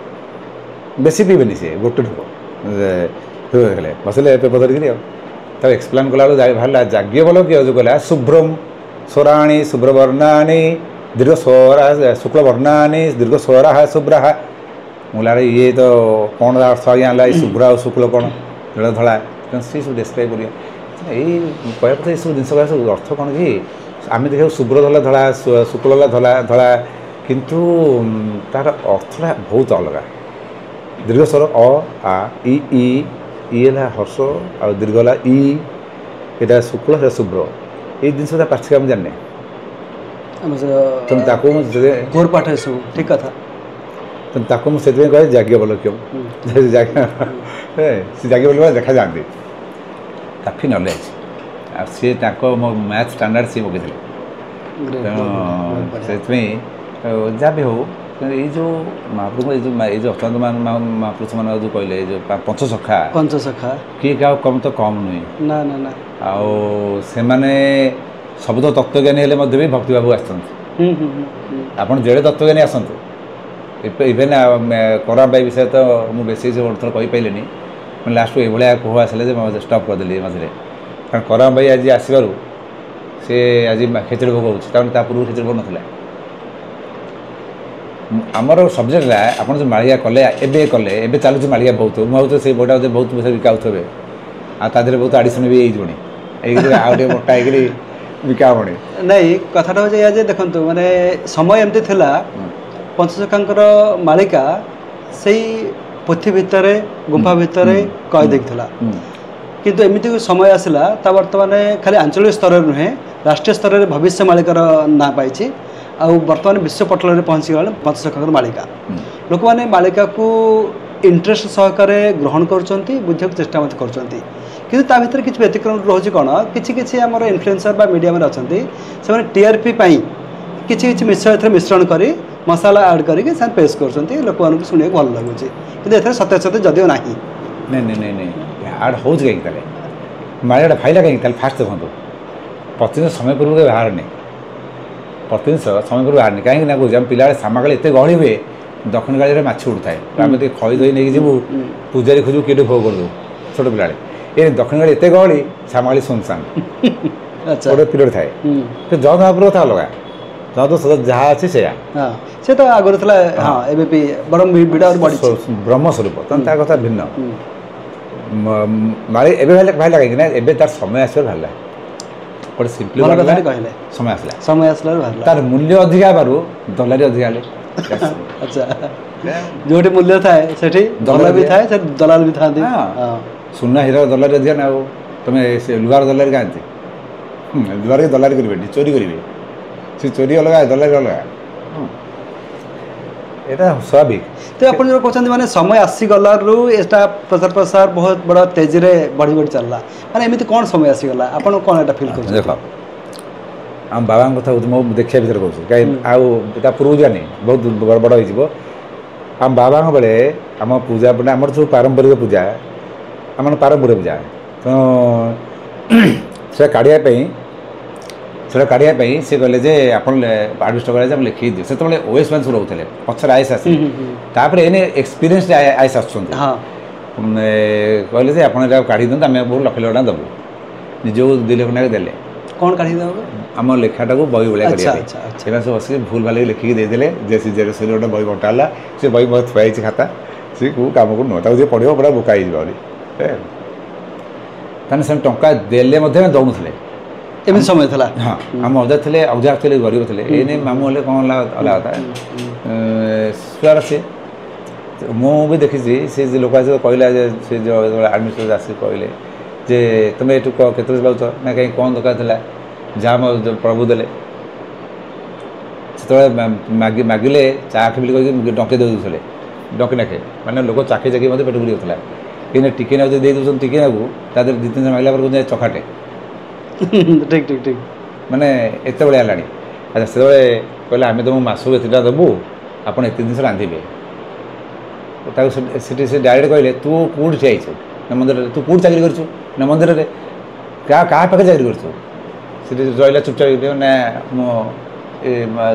Speaker 2: ବେଶୀ ପିଇବେନି ସେ ଗୋଟେ ଢୋକ ଦେଖିଲେ ବସିଲେ ପେପର ଧରିକିରି ଆଉ ତାକୁ ଏକ୍ସପ୍ଲେନ୍ କଲାବେଳକୁ ବାହାରିଲା ଯାଜ୍ଞ ବଲ କିଏ ଯେଉଁ କହିଲା ଶୁଭ୍ରମ ସ୍ୱରାଣୀ ଶୁଭ୍ରବର୍ଣ୍ଣାନୀ ଦୀର୍ଘ ସ୍ୱରା ଶୁକ୍ଳବର୍ଣ୍ଣାନୀ ଦୀର୍ଘ ସ୍ୱରା ଶୁଭ୍ରା ମୁଁ ଲାଗେ ଇଏ ତ କ'ଣ ଅର୍ଥ ଆଜ୍ଞା ହେଲା ଏଇ ଶୁଭ୍ର ଆଉ ଶୁକ୍ଳ କ'ଣ ଧଳା ଧଳା ସେ ସବୁ ଡେସ୍କ୍ରାଇବ୍ କରିବା ଏଇ କହିବା କଥା ଏସବୁ ଜିନିଷ ଗୁଡ଼ା ସବୁ ଅର୍ଥ କ'ଣ କି ଆମେ ଦେଖିବାକୁ ଶୁଭ୍ର ଧଳା ଧଳା ଶୁକ୍ଳ ହେଲା ଧଳା ଧଳା କିନ୍ତୁ ତା'ର ଅର୍ଥଟା ବହୁତ ଅଲଗା ଦୀର୍ଘ ସ୍ୱର ଆ ଇ ହେଲା ହର୍ଷ ଆଉ ଦୀର୍ଘ ହେଲା ଇ ଏଇଟା ଶୁକ୍ଳ ସେଟା ଶୁଭ୍ର ଏଇ ଜିନିଷଟା ପାର୍ଥକ୍ୟ ଆମେ ଜାଣିନେ ତାକୁ
Speaker 1: ଘୋର ପାଠ ଏସବୁ ଠିକ୍ କଥା
Speaker 2: ତାକୁ ମୁଁ ସେଥିପାଇଁ କହେ ଯାଜ୍ଞବଲ୍କ୍ୟ ସେ ଯାଜ୍ଞବଲ୍କ୍ୟ ଦେଖାଯାଆନ୍ତି କାଫି ନଲେଜ ଆଉ ସିଏ ତାଙ୍କ ମୋ ମ୍ୟାଥ୍ ଷ୍ଟାଣ୍ଡାର୍ଡ଼ ସିଏ ପକେଇଥିଲେ ତେଣୁ ସେଥିପାଇଁ ଯାହା ବି ହଉ ଏଇ ଯେଉଁ ମହାପ୍ରଭୁ ଏଇ ଯେଉଁ ଅଚ୍ୟୁତ ମହାପୁରୁଷମାନଙ୍କ ଯେଉଁ କହିଲେ ଏଇ ଯେଉଁ ପଞ୍ଚସଖା କିଏ କାହା କମ୍ ନୁହେଁ ଆଉ ସେମାନେ ସବୁ ତ ତତ୍ତ୍ୱଜ୍ଞାନୀ ହେଲେ ମଧ୍ୟ ବି ଭକ୍ତିବାବୁ ଆସିଛନ୍ତି ଆପଣ ଯେଡ଼େ ତତ୍ତ୍ୱଜ୍ଞାନୀ ଆସନ୍ତୁ ଇଭେନ୍ କରା ବାଇ ବିଷୟରେ ତ ମୁଁ ବେଶୀ ଥର କହିପାରିଲିନି ମାନେ ଲାଷ୍ଟକୁ ଏଇଭଳିଆ କୁହ ଆସିଲେ ଯେ ଷ୍ଟପ୍ କରିଦେଲି ମଝିରେ କାରଣ କରା ବାଇ ଆଜି ଆସିବାରୁ ସେ ଆଜି ଖେଚୁଡ଼ି ଭୋଗ ହେଉଛି ତାମାନେ ତା ପୂର୍ବରୁ ଖେଚୁଡ଼ି ଭୋଗ ନଥିଲା ଆମର ସବଜେକ୍ଟଟା ଆପଣ ଯେଉଁ ମାଳିଆ କଲେ ଏବେ ଚାଲୁଛି ମାଳିଆ ବହୁତ ମୁଁ ଭାବୁଛି ସେଇ ବହିଟା ବହୁତ ପଇସା ବିକା ହେଉଥିବେ ଆଉ ତା ଦେହରେ ବହୁତ ଆଡ଼ିସନ୍ ବି ହେଇଯିବଣି ଏଇଥିରେ ଆଉ ଟିକେ ମୋଟା ହେଇକରି ବିକା ହେବଣି
Speaker 1: ନାଇଁ କଥାଟା ହେଉଛି ଏଇଆ ଯେ ଦେଖନ୍ତୁ ମାନେ ସମୟ ଏମିତି ଥିଲା ପଞ୍ଚସଖାଙ୍କର ମାଳିକା ସେଇ ପୋଥି ଭିତରେ ଗୁମ୍ଫା ଭିତରେ କହିଦେଇଥିଲା କିନ୍ତୁ ଏମିତି ସମୟ ଆସିଲା ତା ବର୍ତ୍ତମାନ ଖାଲି ଆଞ୍ଚଳିକ ସ୍ତରରେ ନୁହେଁ ରାଷ୍ଟ୍ରୀୟ ସ୍ତରରେ ଭବିଷ୍ୟ ମାଳିକାର ନାଁ ପାଇଛି ଆଉ ବର୍ତ୍ତମାନ ବିଶ୍ୱ ପଟଲରେ ପହଞ୍ଚିଗଲାଣି ପଞ୍ଚସଖାଙ୍କର ମାଳିକା ଲୋକମାନେ ମାଳିକାକୁ ଇଣ୍ଟରେଷ୍ଟ ସହକାରେ ଗ୍ରହଣ କରୁଛନ୍ତି ବୁଝିବାକୁ ଚେଷ୍ଟା ମଧ୍ୟ କରୁଛନ୍ତି କିନ୍ତୁ ତା ଭିତରେ କିଛି ବ୍ୟତିକ୍ରମ ରହୁଛି କ'ଣ କିଛି ଆମର ଇନଫ୍ଲୁଏନ୍ସର ବା ମିଡ଼ିଆମାନେ ଅଛନ୍ତି ସେମାନେ ଟିଆର୍ପି ପାଇଁ କିଛି ଏଥିରେ ମିଶ୍ରଣ କରି ମସଲା ଆଡ଼୍ କରିକି ସେମାନେ ପେଶ କରୁଛନ୍ତି ଲୋକମାନଙ୍କୁ ଶୁଣିବାକୁ ଭଲ ଲାଗୁଛି କିନ୍ତୁ ଏଥିରେ ସତ୍ୟାସତ୍ୟ ଯଦିଓ ନାହିଁ
Speaker 2: ନାଇଁ ଆଡ଼୍ ହେଉଛି କାହିଁକି ତାହେଲେ ମାଳିକାଟା ଫାଇଲା କାହିଁକି ତାହେଲେ ଫାଷ୍ଟ ଦେଖନ୍ତୁ ପ୍ରତିଦିନ ସମୟ ପୂର୍ବରୁ ବାହାରନି ପ୍ରତିଦିନ ସମୟ ପୂର୍ବରୁ ବାହାରନି କାହିଁକି ନା କହୁଛି ଆମେ ପିଲାବେଳେ ସାମାକାଳି ଏତେ ଗହଳି ହୁଏ ଦକ୍ଷିଣ କାଳିରେ ମାଛି ଉଠୁଥାଏ ଆମେ ଟିକେ ଖଇ ଦହି ନେଇକି ଯିବୁ ପୂଜାରୀ ଖୋଜିବୁ କିଏ ଭୋଗ କରିଦେବୁ ଛୋଟ ପିଲାବେଳେ ଏ ଦକ୍ଷିଣ କାଳି ଏତେ ଗହଳି ସାମାକାଳି ଶୂନଶାନ ଗୋଟେ ପିରିୟଡ଼ ଥାଏ ଜଗନ୍ନାଥ ମହାପ୍ରଭୁ କଥା ଅଲଗା ଜଗନ୍ନାଥ ଯାହା ଅଛି ସେଇଆ
Speaker 1: ସେ ତ ଆଗରୁ ଥିଲା ଏବେ ବି ବଡ଼ ଭିଡ଼
Speaker 2: ବ୍ରହ୍ମସ୍ୱରୂପ ତେଣୁ ତା କଥା ଭିନ୍ନ ମାଳି ଏବେ ବାହାରିଲା କାହିଁକି ନା ଏବେ ତାର ସମୟ ଆସିବାର ବାହାରିଲା ଗୋଟେ ସିମ୍ପଲି
Speaker 1: କହିଲେ
Speaker 2: ସମୟ ଆସିଲା ତାର ମୂଲ୍ୟ ଅଧିକା ହେବାରୁ ଦଲାରୀ ଅଧିକା ହେଲେ
Speaker 1: ଆଚ୍ଛା ଯୋଉଠି ମୂଲ୍ୟ ଥାଏ ସେଠି ଦଲାଲ ବି ଥାଏ ସେଠି ଦଲାଲ ବି ଥାନ୍ତି
Speaker 2: ସୁନା ହୀରା ଦଲାରୀ ଅଧିକା ନା ଆଉ ତୁମେ ସେ ଲୁହାର ଦଲାରୀ କାହାନ୍ତି ଲୁହାର ଦଲାରୀ କରିବେନି ଚୋରି କରିବେ ସେ ଚୋରି ଅଲଗା ଦଲାରୀ ଅଲଗା এটা স্বাভাবিক
Speaker 1: তো ଆପଣ ଯେଉଁ କହୁଛନ୍ତି ମାନେ ସମୟ ଆସିଗଲାରୁ ଏଟା ପ୍ରଚାର ପ୍ରସାର ବହୁତ ବଡ଼ ତେଜିରେ ବଢ଼ି ଚାଲିଲା ମାନେ ଏମିତି କ'ଣ ସମୟ ଆସିଗଲା ଆପଣ କ'ଣ ଏଟା ଫିଲ୍ କରୁଛନ୍ତି
Speaker 2: ଦେଖ ଆମ ବାବାଙ୍କ କଥା କହୁଛି ମୁଁ ଦେଖିବା ଭିତରେ କହୁଛି କାହିଁ ଆଉ ତା ପୂର୍ବରୁ ଜାଣି ବହୁତ ବଡ଼ ହେଇଯିବ ଆମ ବାବାଙ୍କ ବେଳେ ଆମ ପୂଜା ପଟେ ଆମର ସବୁ ପାରମ୍ପରିକ ପୂଜା ଆମର ପାରମ୍ପରିକ ପୂଜା ତେଣୁ ସେଟା କାଢ଼ିବା ପାଇଁ ସେ କହିଲେ ଯେ ଆପଣ ଆଡ଼ମିଷ୍ଟ କଲେ ଯେ ଆମେ ଲେଖିକି ଦିଅ ସେତେବେଳେ ଓଏସ୍ ମାନେ ସବୁ ରହୁଥିଲେ ପଛରେ ଆଇଏସ୍ ଆସିଲେ ତାପରେ ଏନେ ଏକ୍ସପିରିଏନ୍ସ ଆଇଏସ୍ ଆସୁଛନ୍ତି କହିଲେ ଯେ ଆପଣ ଏଇଟା କାଢ଼ି ଦିଅନ୍ତୁ ଆମେ ବହୁତ ଲକ୍ଷ ଟଙ୍କା ଦେବୁ ନିଜକୁ 2 ଲକ୍ଷ ଟଙ୍କା ଦେଲେ
Speaker 1: କ'ଣ କାଢ଼ି ଦେବୁ
Speaker 2: ଆମ ଲେଖାଟାକୁ ବହି ଭଳିଆ କରିବା ପାଇଁ ସେମାନେ ସବୁ ବସିକି ଭୁଲ ଭାଲ ଲେଖିକି ଦେଇଦେଲେ ଯେ ସେ ଗୋଟେ ବହି ବଣ୍ଟା ହେଲା ସେ ବହି ବହୁତ ଥୁଆ ହେଇଛି ଖାତା ସେ କେଉଁ କାମକୁ ନୁହଁ ତାକୁ ଯିଏ ପଢ଼ିବ ପୁରା ବୋକା ହେଇଯିବ ବୋଲି ତାହେଲେ ସେମାନେ ଟଙ୍କା ଦେଲେ ମଧ୍ୟ ଦେଉନଥିଲେ
Speaker 1: ଏମିତି ସମୟ ଥିଲା
Speaker 2: ହଁ ଆମ ଅଜା ଥିଲେ ଗରିବ ଥିଲେ ଏଇନେ ମାମୁଁ ହେଲେ କ'ଣ ହେଲା ଅଲଗା କଥା ସୁଆର ସିଏ ମୁଁ ବି ଦେଖିଛି ସେ ଯେ ଲୋକ ଆସିକି କହିଲା ଯେ ସେ ଯେଉଁ ଆଡ଼ମିନିଷ୍ଟ୍ରେଟର ଆସିକି କହିଲେ ଯେ ତୁମେ ଏଠୁ କେତେବେଳେ ପାଉଛ ନା କାହିଁ କ'ଣ ଦରକାର ଥିଲା ଯାହା ମୋ ପ୍ରଭୁ ଦେଲେ ସେତେବେଳେ ମାଗିଲେ ଚାଖି ବୋଲି କହିକି ଡଙ୍କେ ଦେଇ ଦେଉଥିଲେ ଡଙ୍କି ନାଖେ ମାନେ ଲୋକ ଚାଖି ଚାଖି ମଧ୍ୟ ପେଟ ବୁଡ଼ି ଯାଉଥିଲା କିନ୍ତୁ ଟିକେ ନାକୁ ଯଦି ଦେଇ ଦେଉଛନ୍ତି ଟିକେ ନାକୁ ତା ଦେହରେ 2-3 ଜଣ ମାଗିଲା ପରେ ଚଖାଟେ
Speaker 1: ଠିକ୍ ଠିକ୍ ଠିକ୍
Speaker 2: ମାନେ ଏତେବେଳେ ହେଲାଣି ଆଚ୍ଛା ସେତେବେଳେ କହିଲେ ଆମେ ତୁମକୁ ମାସକୁ ଏତେ ଟଙ୍କା ଦେବୁ ଆପଣ ଏତେ ଜିନିଷ ରାନ୍ଧିବେ ତାକୁ ସେଠି ସେ ଡାଇରେକ୍ଟ କହିଲେ ତୁ କେଉଁଠି ଠିଆ ହେଇଛୁ ନା ମନ୍ଦିରରେ ତୁ କେଉଁଠି ଚାକିରି କରିଛୁ ନା ମନ୍ଦିରରେ କାହା ପାଖରେ ଚାକିରି କରିଛୁ ସେଠି ରହିଲା ଚୁପଚାପ ନା ମୁଁ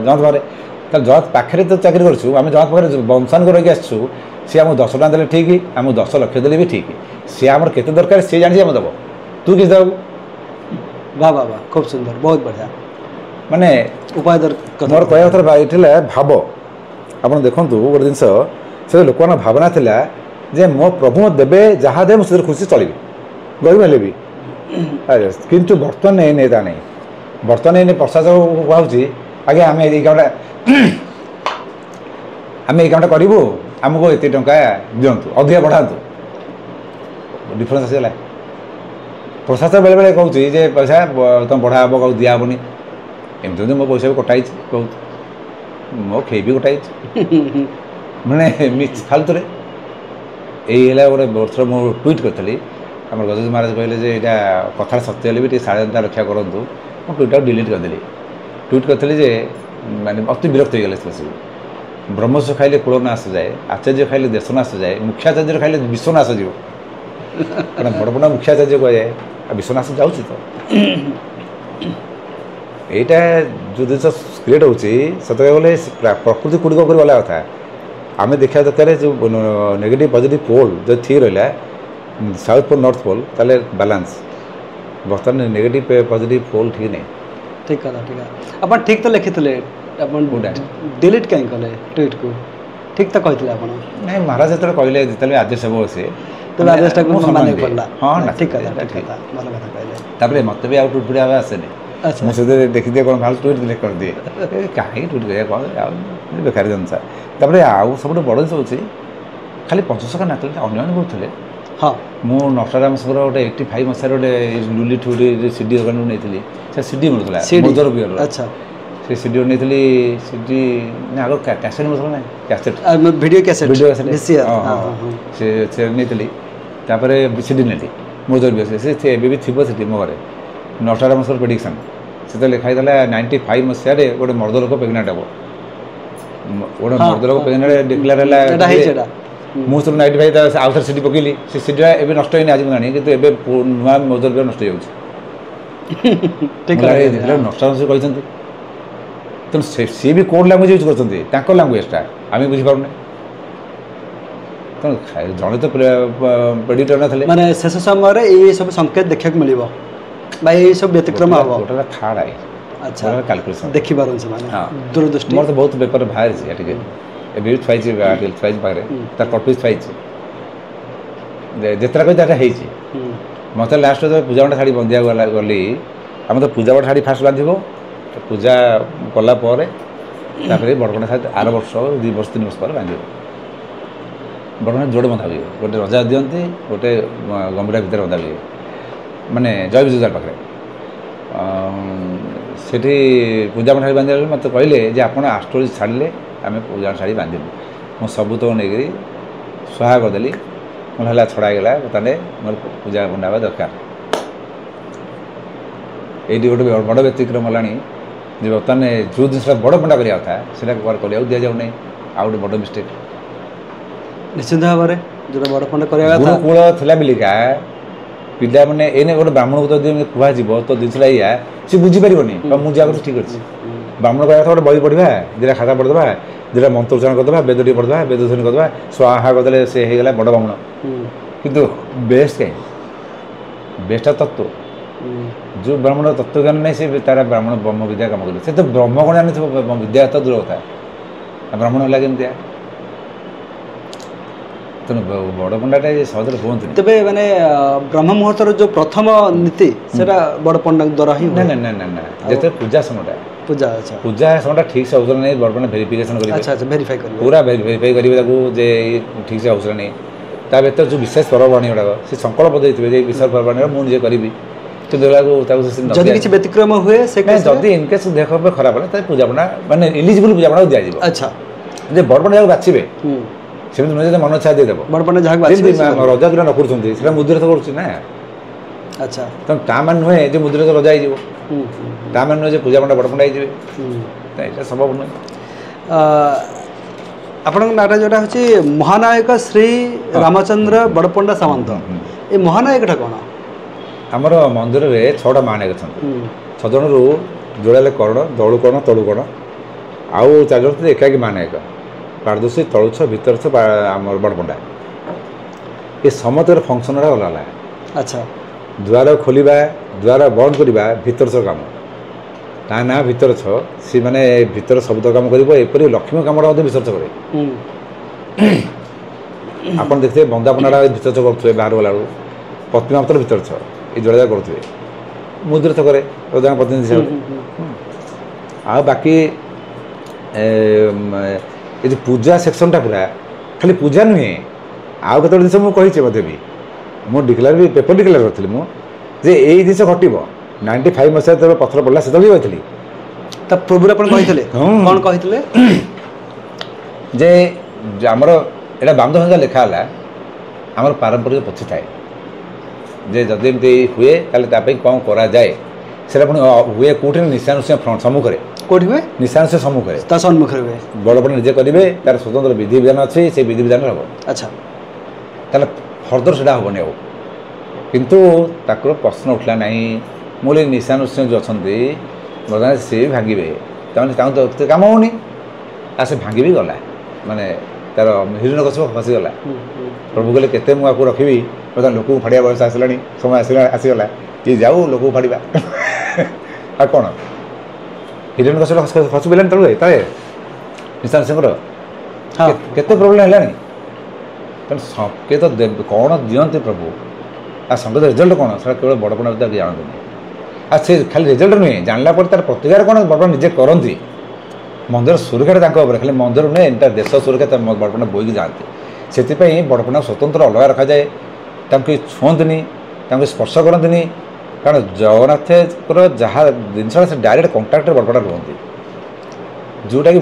Speaker 2: ଜଗନ୍ନାଥ ପାଖରେ ତାହେଲେ ଜଗନ୍ନାଥ ପାଖରେ ତ ଚାକିରି କରୁଛୁ ଆମେ ଜଗନ୍ନାଥ ପାଖରେ ବଂଶାନୁକୁ ରହିକି ଆସିଛୁ ସିଏ ଆମକୁ 10 ଟଙ୍କା ଦେଲେ ଠିକ୍ ଆମକୁ 10 ଲକ୍ଷ ଦେଲେ ବି ଠିକ୍ ସିଏ ଆମର କେତେ ଦରକାର ସିଏ ଜାଣିଛି ଆମକୁ ଦେବ ତୁ କିଛି ଦେବୁ
Speaker 1: ବାଃ ବାଃ ବାଃ খুব সুন্দর ବହୁତ ବଢ଼ିଆ
Speaker 2: ମାନେ
Speaker 1: ଉପାୟ
Speaker 2: ମୋର କହିବା କଥା ଏଠି ହେଲା ଭାବ ଆପଣ ଦେଖନ୍ତୁ ଗୋଟେ ଜିନିଷ ସେ ଲୋକମାନଙ୍କ ଭାବନା ଥିଲା ଯେ ମୋ ପ୍ରଭୁ ଦେବେ ଯାହା ଦେବେ ମୁଁ ସେଥିରେ ଖୁସି ଚଳିବି ଗରିବ ହେଲେ ବି କିନ୍ତୁ ବର୍ତ୍ତମାନ ଏଇ ତା ନାହିଁ ବର୍ତ୍ତମାନ ଏଇନେ ପ୍ରଶାସନ କୁହାହେଉଛି ଆଜ୍ଞା ଆମେ ଏଇ କାମଟା କରିବୁ ଆମକୁ ଏତେ ଟଙ୍କା ଦିଅନ୍ତୁ ଅଧିକା ବଢ଼ାନ୍ତୁ ଡିଫରେନ୍ସ ଆସିଗଲା ପ୍ରଶାସନ ବେଳେବେଳେ କହୁଛି ଯେ ପଇସା ତୁମ ବଢ଼ା ହେବ ଆଉ ଦିଆହେବନି ଏମିତି ଯଦି ମୋ ପଇସା ବି କଟା ହେଇଛି କହୁଛି ମୋ ଖେଇ ବି କଟା ହେଇଛି ମାନେ ଫାଲତୁରେ ଏଇ ହେଲା ଗୋଟେ ବର୍ଷ ମୁଁ ଟ୍ୱିଟ୍ କରିଥିଲି ଆମର ଗଜେନ୍ଦ୍ର ମହାରାଜ କହିଲେ ଯେ ଏଇଟା କଥାଟା ସତ୍ୟ ହେଲେ ବି ଟିକେ ଶାଳୀନତା ରକ୍ଷା କରନ୍ତୁ ମୁଁ ଟ୍ୱିଟ୍ଟାକୁ ଡିଲିଟ୍ କରିଦେଲି ଟ୍ୱିଟ୍ କରିଥିଲି ଯେ ମାନେ ଅତି ବିରକ୍ତ ହେଇଗଲେ ସବୁ ବ୍ରହ୍ମସ୍ୱ ଖାଇଲେ କୁଳ ନାଶ ଯାଏ ଆଚାର୍ଯ୍ୟ ଖାଇଲେ ଦେଶ ନାଶ ଯାଏ ମୁଖ୍ୟାଚାର୍ଯ୍ୟ ଖାଇଲେ ବିଶ୍ୱନାଶ ଯିବ କାରଣ ବଡ଼ ବଡ଼ ମୁଖ୍ୟାଚାର୍ଯ୍ୟ କୁହାଯାଏ ଆଉ ବିଶ୍ୱନାଶ ଯାଉଛି ତ এইটা ଯେଉଁ ଜିନିଷ କ୍ରିଏଟ୍ ହେଉଛି ସେତେବେଳେ ଗଲେ ପ୍ରକୃତି ଗୁଡ଼ିକ ଉପରେ ଗଲା କଥା ଆମେ ଦେଖିବା ଦରକାର ଯେଉଁ ନେଗେଟିଭ୍ ପଜିଟିଭ୍ ପୋଲ୍ ଯଦି ଠିକ୍ ରହିଲା ସାଉଥ୍ ପୋଲ୍ ନର୍ଥ ପୋଲ୍ ତାହେଲେ ବାଲାନ୍ସ ବର୍ତ୍ତମାନ ନେଗେଟିଭ୍ ପଜିଟିଭ୍ ପୋଲ୍ ଠିକ୍ ନାହିଁ
Speaker 1: ଠିକ୍ କଥା ଠିକ୍ ଆପଣ ଠିକ୍ ତ ଲେଖିଥିଲେ ଆପଣ ଡିଲିଟ୍ କାହିଁ କଲେ ଟ୍ୱିଟ୍କୁ ଠିକ୍ ତ କହିଥିଲେ ଆପଣ
Speaker 2: ନାଇଁ ମହାରାଜ ଯେତେବେଳେ କହିଲେ ଯେତେବେଳେ ଆଦେଶ ହେବ ସେ
Speaker 1: ତେବେ ଆଦେଶଟାକୁ ମାନିବାକୁ ପଡ଼ିଲା
Speaker 2: ହଁ
Speaker 1: ଠିକ୍ କଥା ଠିକ୍ କଥା ଭଲ କଥା କହିଲେ
Speaker 2: ତାପରେ ମୋତେ ବି ଆଉ ଟ୍ୱିଟ୍ ପଢ଼ିବା ଆସେନି ମୁଁ ସେଥିରେ ଦେଖିଦିଏ କ'ଣ ଭାବୁ ଟ୍ୱିଟ୍ କରିଦିଏ କାହିଁକି ଟ୍ୱିଟ୍ କରିବା କ'ଣ ଆଉ ବେକାରୀ ଜିନିଷ ତାପରେ ଆଉ ସବୁଠୁ ବଡ଼ ଜିନିଷ ହେଉଛି ଖାଲି ପଞ୍ଚସଖା ନାଥିଲେ ଅନ୍ୟମାନେ କହୁଥିଲେ ହଁ ମୁଁ ନଟରାମଙ୍କର ଗୋଟେ 85 ମସିହାରେ ଗୋଟେ ଲୁଲି ଠୁଡ଼ି CD ଦୋକାନରୁ ନେଇଥିଲି ସେ CD ମିଳୁଥିଲା ମୋଜର ବିୟର
Speaker 1: ଆଚ୍ଛା
Speaker 2: ସେ CD ନେଇଥିଲି CD ନା ଆଗ କ୍ୟାସେଟ୍ ମିଳୁଥିଲା ନା କ୍ୟାସେଟ୍
Speaker 1: ଭିଡ଼ିଓ କ୍ୟାସେଟ୍
Speaker 2: ସେ ନେଇଥିଲି ତାପରେ CD ନେଲି ମୋଜର ବିୟର ସେ ଏବେ ବି ଥିବ ସେଠି ମୋ ଘରେ ନଟରାମଙ୍କର ପ୍ରେଡିକ୍ସନ୍ ସେତେବେଳେ ଲେଖା ହେଇଥିଲା 95 ମସିହାରେ ଗୋଟେ ମର୍ଦ୍ଦ ଲୋକ ପ୍ରେଗନେଣ୍ଟ ହେବ ଗୋଟେ ମର୍ଦ୍ଦ ଲୋକ ପ୍ରେଗନେଣ୍ଟ ଡିକ୍ଲେୟାର ହେଲା ମୁଁ ସବୁ 95 ଆଉ ଥରେ CD ପକେଇଲି ସେ CDଟା ଏବେ ନଷ୍ଟ ହେଇନି ଆଜି ମୁଁ ଜାଣି କିନ୍ତୁ ଏବେ ନୂଆ ମୋଜର ବିୟର ନଷ୍ଟ ହେଇଯାଉଛି ନଟରାମ କହିଛନ୍ତି ତେଣୁ ସିଏ ବି କୋଡ଼ ଲାଙ୍ଗୁଏଜ୍ ୟୁଜ୍ କରୁଛନ୍ତି ତାଙ୍କ ଲାଙ୍ଗୁଏଜଟା ଆମେ ବୁଝିପାରୁନେ ତେଣୁ ଜଣେ ତ ପ୍ରେଡିକ୍ଟର ନଥିଲେ
Speaker 1: ମାନେ ଶେଷ ସମୟରେ ଏଇ ସବୁ ସଂକେତ ଦେଖିବାକୁ ମିଳିବ ବା ଏଇ ସବୁ ବ୍ୟତିକ୍ରମ ହେବ
Speaker 2: ଗୋଟା ଥାର୍ଡ଼ ଆଇ ଆଚ୍ଛା କାଲକୁଲେସନ୍
Speaker 1: ଦେଖିପାରୁନି ସେମାନେ ଦୂରଦୃଷ୍ଟି
Speaker 2: ମୋର ତ ବହୁତ ପେପର ବାହାରିଛି ଟିକେ ଏବେ ବି ଥୁଆଇଛି ଥୁଆଇଛି ପାଖରେ ତାର କପିଜ୍ ଥୁଆଇଛି ଯେତେଟା କହିଛି ତାଟା ହେଇଛି ମୋତେ ଲାଷ୍ଟ ପୂଜା ବଣ୍ଟା ଶାଢ଼ୀ ବନ୍ଧିବାକୁ ଗଲି ଆମେ ତ ପୂଜା ବଣ୍ଟା ଶାଢ଼ୀ ଫାଷ୍ଟ ବାନ୍ଧିବ ପୂଜା କଲା ପରେ ତାପରେ ବଡ଼ ବଣ୍ଟା ଶାଢ଼ୀ ଆର ବର୍ଷ 2 ବର୍ଷ 3 ବର୍ଷ ପରେ ବାନ୍ଧିବ ବଡ଼ ବଣ୍ଟା ଯୋଡ଼େ ବନ୍ଧା ହୁଏ ଗୋଟେ ରଜା ଦିଅନ୍ତି ଗୋଟେ ଗମ୍ଭୀରା ଭିତରେ ବନ୍ଧା ହୁଏ ମାନେ ଜୟ ବିଜୁଦାର ପାଖରେ ସେଠି ପୂଜା ଶାଢ଼ୀ ବାନ୍ଧିଲା ବେଳେ ମୋତେ କହିଲେ ଯେ ଆପଣ ଆଷ୍ଟ୍ରୋଲୋଜି ଛାଡ଼ିଲେ ଆମେ ପୂଜା ଶାଢ଼ୀ ବାନ୍ଧିବୁ ମୁଁ ସବୁ ତକ ନେଇକରି ସହାୟ କରିଦେଲି ମୋର ହେଲା ଛଡ଼ା ହେଇଗଲା ତାହେଲେ ମୋର ପୂଜା ବଣ୍ଡା ହେବା ଦରକାର ଏଇଠି ଗୋଟେ ବଡ଼ ବ୍ୟତିକ୍ରମ ହେଲାଣି ଯେ ବର୍ତ୍ତମାନ ଯେଉଁ ଜିନିଷଟା ବଡ଼ ବଣ୍ଡା କରିବା କଥା ସେଇଟା କରିବାକୁ ଦିଆଯାଉନାହିଁ ଆଉ ଗୋଟେ ବଡ଼ ମିଷ୍ଟେକ୍
Speaker 1: ନିଶ୍ଚିନ୍ତ ଭାବରେ ଯେଉଁଟା ବଡ଼ ପଣ୍ଡା କରିବା କଥା
Speaker 2: ଗୁରୁକୂଳ ଥିଲା ବିଲିକା ପିଲାମାନେ ଏଇନେ ଗୋଟେ ବ୍ରାହ୍ମଣକୁ ଯଦି କୁହାଯିବ ତ ଜିନିଷଟା ଏଇଆ ସେ ବୁଝିପାରିବନି ମୁଁ ଯାହା କରୁଛି ଠିକ୍ ଅଛି ବ୍ରାହ୍ମଣ କହିବା କଥା ଗୋଟେ ବହି ପଢ଼ିବା ଦୁଇଟା ଖାତା ପଢ଼ିଦେବା ଦୁଇଟା ମନ୍ତ୍ର ଉଚ୍ଚାରଣ କରିଦେବା ବେଦ ଟିକେ ପଢ଼ିଦେବା ବେଦ ଧ୍ୱନି କରିଦେବା ସ୍ୱାହା କରିଦେଲେ ସେ ହେଇଗଲା ବଡ଼ ବ୍ରାହ୍ମଣ କିନ୍ତୁ ବେଷ୍ଟ କାହିଁ ବେଷ୍ଟଟା ତତ୍ତ୍ୱ ଯେଉଁ ବ୍ରାହ୍ମଣ ତତ୍ତ୍ୱଜ୍ଞାନ ନାହିଁ ସେ ତାର ବ୍ରାହ୍ମଣ ବ୍ରହ୍ମ ବିଦ୍ୟା କାମ କରିବ ସେ ତ ବ୍ରହ୍ମ କ'ଣ ଜାଣିଥିବ ବିଦ୍ୟା ତ ଦୂର କଥା ବ୍ରାହ୍ମଣ ହେଲା କେମିତିଆ ତେଣୁ ବଡ଼ ପଣ୍ଡାଟା ସହଜରେ କୁହନ୍ତି
Speaker 1: ତେବେ ମାନେ ବ୍ରହ୍ମ ମୁହୂର୍ତ୍ତର ଯେଉଁ ପ୍ରଥମ ନୀତି ସେଟା ବଡ଼ ପଣ୍ଡାଙ୍କ ଦ୍ୱାରା ହିଁ
Speaker 2: ନା ଯେତେବେଳେ ପୂଜା ସମୟଟା
Speaker 1: पूजा अच्छा
Speaker 2: पूजा समयटा ठीक से होता नहीं बड़पण भेरिफिकेसन करेंगे
Speaker 1: अच्छा अच्छा वेरीफाई करिवे
Speaker 2: पूरा भेरिफाई करेंगे जे ठीक से होता नहीं ता भीतर जो विशेष पर्वणी गुड़ाक से संकल्प देते विशेष पर्वणी मुझे करी कि
Speaker 1: जदि किसी व्यतिक्रम हुए से
Speaker 2: जदि इनकेस देह खराब है पूजा पड़ा माने इलिजिबल पूजा पड़ा दिया
Speaker 1: अच्छा
Speaker 2: जे बड़पण जगह बाछे सेमती नुहे मन इच्छा देदेव
Speaker 1: बड़पण जहाँ
Speaker 2: रजा जो नकर मुद्रित करुना
Speaker 1: अच्छा
Speaker 2: तो ता मान नुहे जो मुद्रित रजा हो ता मान नुहे पूजा पड़ा बड़पण ये संभव नुहे
Speaker 1: आपण नाटा जोटा हूँ महानायक श्री रामचंद्र बड़पंडा सामंत ये महानायकटा कौन
Speaker 2: आमर मंदिर में 6टा महानायक अच्छा 6 जन रू जोड़ा कर्ण दलु कर्ण तलु कर्ण आउ 4 जन एकाकी महानायक पारदोषी तलुछ भितरछ आमर बड़पंडा ये समस्त फंक्शन अलग
Speaker 1: अच्छा
Speaker 2: द्वार खोलिबा द्वार बंद करवा भितरछ काम ता ना भितरछ सी माने भितर शब्द काम कर लक्ष्मी काम विसर्ज करे आपन देखते बंदापनाटा विसर्ज करुवे बाहर गला पत्नी मात्र विसर्ज ये जोड़ा करुवे मुद्रित करे रजा प्रतिनिधि हिसाब आ बाकी ये जो पूजा सेक्शनटा पूरा खाली पूजा नुहे आउ कत जिन मुझे भी मुझे डिक्लेयर भी पेपर डिक्लेयर करी मुझे यही जिस घटव 95 मसीहा जब पथर पड़ा से कहती
Speaker 1: पूर्व कौन कहते
Speaker 2: जे आमर एटा बामद संख्या लिखाला आमर पारंपरिक पक्ष थाए जे जदि एमती हुए ताले कौन करा जाए सेटा पुणी हुए कौटी निशानुष्य फ्रंट सम्मुख
Speaker 1: कौटी हुए
Speaker 2: निशानुष्य सम्मुख
Speaker 1: सम्मुख हुए
Speaker 2: बड़पण निजे करेंगे तार स्वतंत्र विधि विधान अच्छी से विधि विधान हम
Speaker 1: अच्छा
Speaker 2: ताले फर्दर से हेनी आ किंतु ताकर प्रश्न उठला ना मुझे निशानुष्य जो अच्छा बर्तमान सी भी भांगे तमें कम होनी आ से भांगी भी गला माने तार हिरण कछप खसीगला प्रभु कहले केते मुझे आपको रखी बर्तमान लोक फाड़िया बयस आसला समय आसीगला ये जाऊ लोक फाड़ा आ कौन हिरण कछप खसु पारे तले निशानुष्य केते प्रोब्लेम है तेना संकेत कौन दिखते प्रभु आ संकेत रिजल्ट कौन से केवल बड़पण जानते आ से खाली रिजल्ट नुहे जानला तार प्रतिकार कौन बड़पण निजे करती मंदिर सुरक्षा खाली मंदिर नुहे इंटर देश सुरक्षा बड़पण बोईक जाती से बड़पण स्वतंत्र अलग रखा जाए छुअंतनी स्पर्श करती कारण जगन्नाथ जहाँ जिनसा से डायरेक्ट कंटाक्ट बड़पण रुहति जोटा कि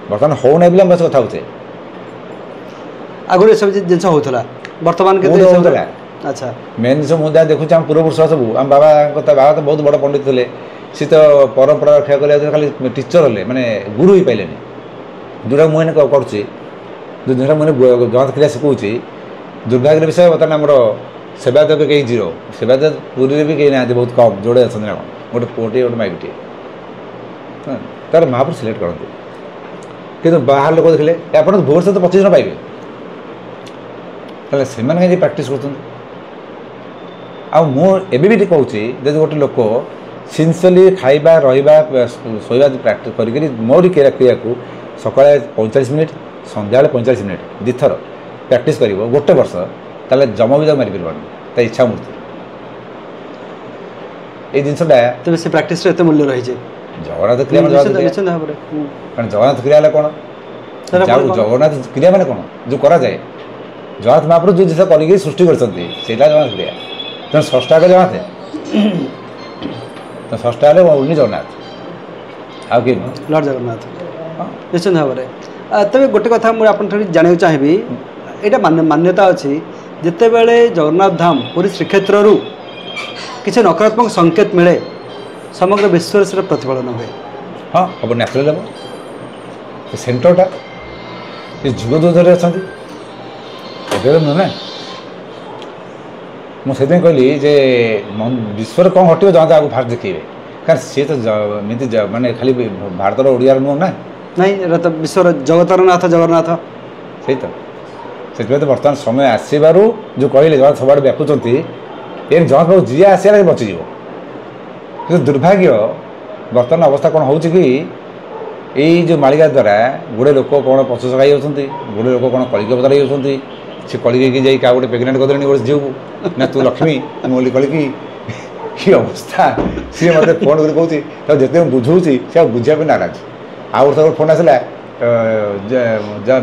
Speaker 2: बर्तमान हो ना बोले बस कथा होते
Speaker 1: आगुरी सब जिन होता बर्तमान के अच्छा
Speaker 2: मेन जिन मुझे देखुचे आम पूर्वपुरुष सब आम बाबा बाबा तो बहुत बड़ पंडित थे सी तो परंपरा रक्षा कर खाली टीचर हेल्ले माने गुरु ही पाइले जोटा मुझे करुच्ची जो जिन मुझे जगन्नाथ क्रिया शिखाऊँगी दुर्भाग्य विषय बर्तमान आमर सेवायत कई जीरो सेवायत पुरी भी कहीं ना बहुत कम जोड़े अच्छा ना गोटे पुटे गोटे माइकटे तार महापुर सिलेक्ट करते कि बाहर लोक देखले आप भुवनेश्वर तो 25 जन पाइबे से प्राक्ट कर कहूँ जब गोटे लोक सिंसियरली खाइबा रहा शोवा प्राक्ट कर मोरी क्रिया को सका 45 मिनिट संध्या 45 मिनिट दिथर प्राक्ट कर गोटे वर्ष ताले जम भी मारी पार इच्छा मूर्ति ये जिनसा
Speaker 1: तेज से प्राक्टिस एत मूल्य रही
Speaker 2: जगन्नाथ क्रिया कारण जगन्नाथ क्रिया कौन जगन्नाथ क्रिया माने कौन जो करा जाए जगन्नाथ महाप्रभु जो जिस कर सृष्टि कर जगन्नाथ क्रिया तेना षष्ठा आगे जगन्नाथ तो षष्ठा हेल्ले ओनली जगन्नाथ आउ कि
Speaker 1: लॉर्ड जगन्नाथ निश्चित भाव में तेज गोटे कथा मुझे आपन जाना चाहिए यहाँ मान्यता अच्छी जिते बड़े जगन्नाथ धाम पूरी श्रीक्षेत्र किसी नकारात्मक संकेत मिले समग्र विश्व से प्रतिफलन हुए
Speaker 2: हाँ हम न्याचुराल हम सेंटरटा ये जुग दूधर अच्छा नुह ना मुझे कहली जे विश्व कौन घट जहाँ आगे फास्ट देखिए कारण सी तो माने खाली भारत ओडिया नुह ना
Speaker 1: नहीं तो विश्व जगतर नाथ जगन्नाथ
Speaker 2: से तो बर्तमान समय आसबार जो कहले जगन्नाथ सब आड़े व्यापुंट ये जगन्नाथ बाबू जी आसार बचीज कि दुर्भाग्य बर्तमान अवस्था कौन हो यही जो मालिका द्वारा गुड़े लोक कौन पशु सखाई होती गुड़े लोक कौन कलिक अवतार होती से कलिकी जा गोटे प्रेगनेंट करदे गोटे झील को ना तू लक्ष्मी बोली कलिकी କି ଅବସ୍ଥା ସିଏ ମୋତେ ଫୋନ୍ କରି କହୁଛି ତାକୁ ଯେତେ ମୁଁ ବୁଝଉଛି ସେ ଆଉ ବୁଝିବା ପାଇଁ ନାରାଜ। ଆଉ ଗୋଟେ ଥର ଫୋନ୍ ଆସିଲା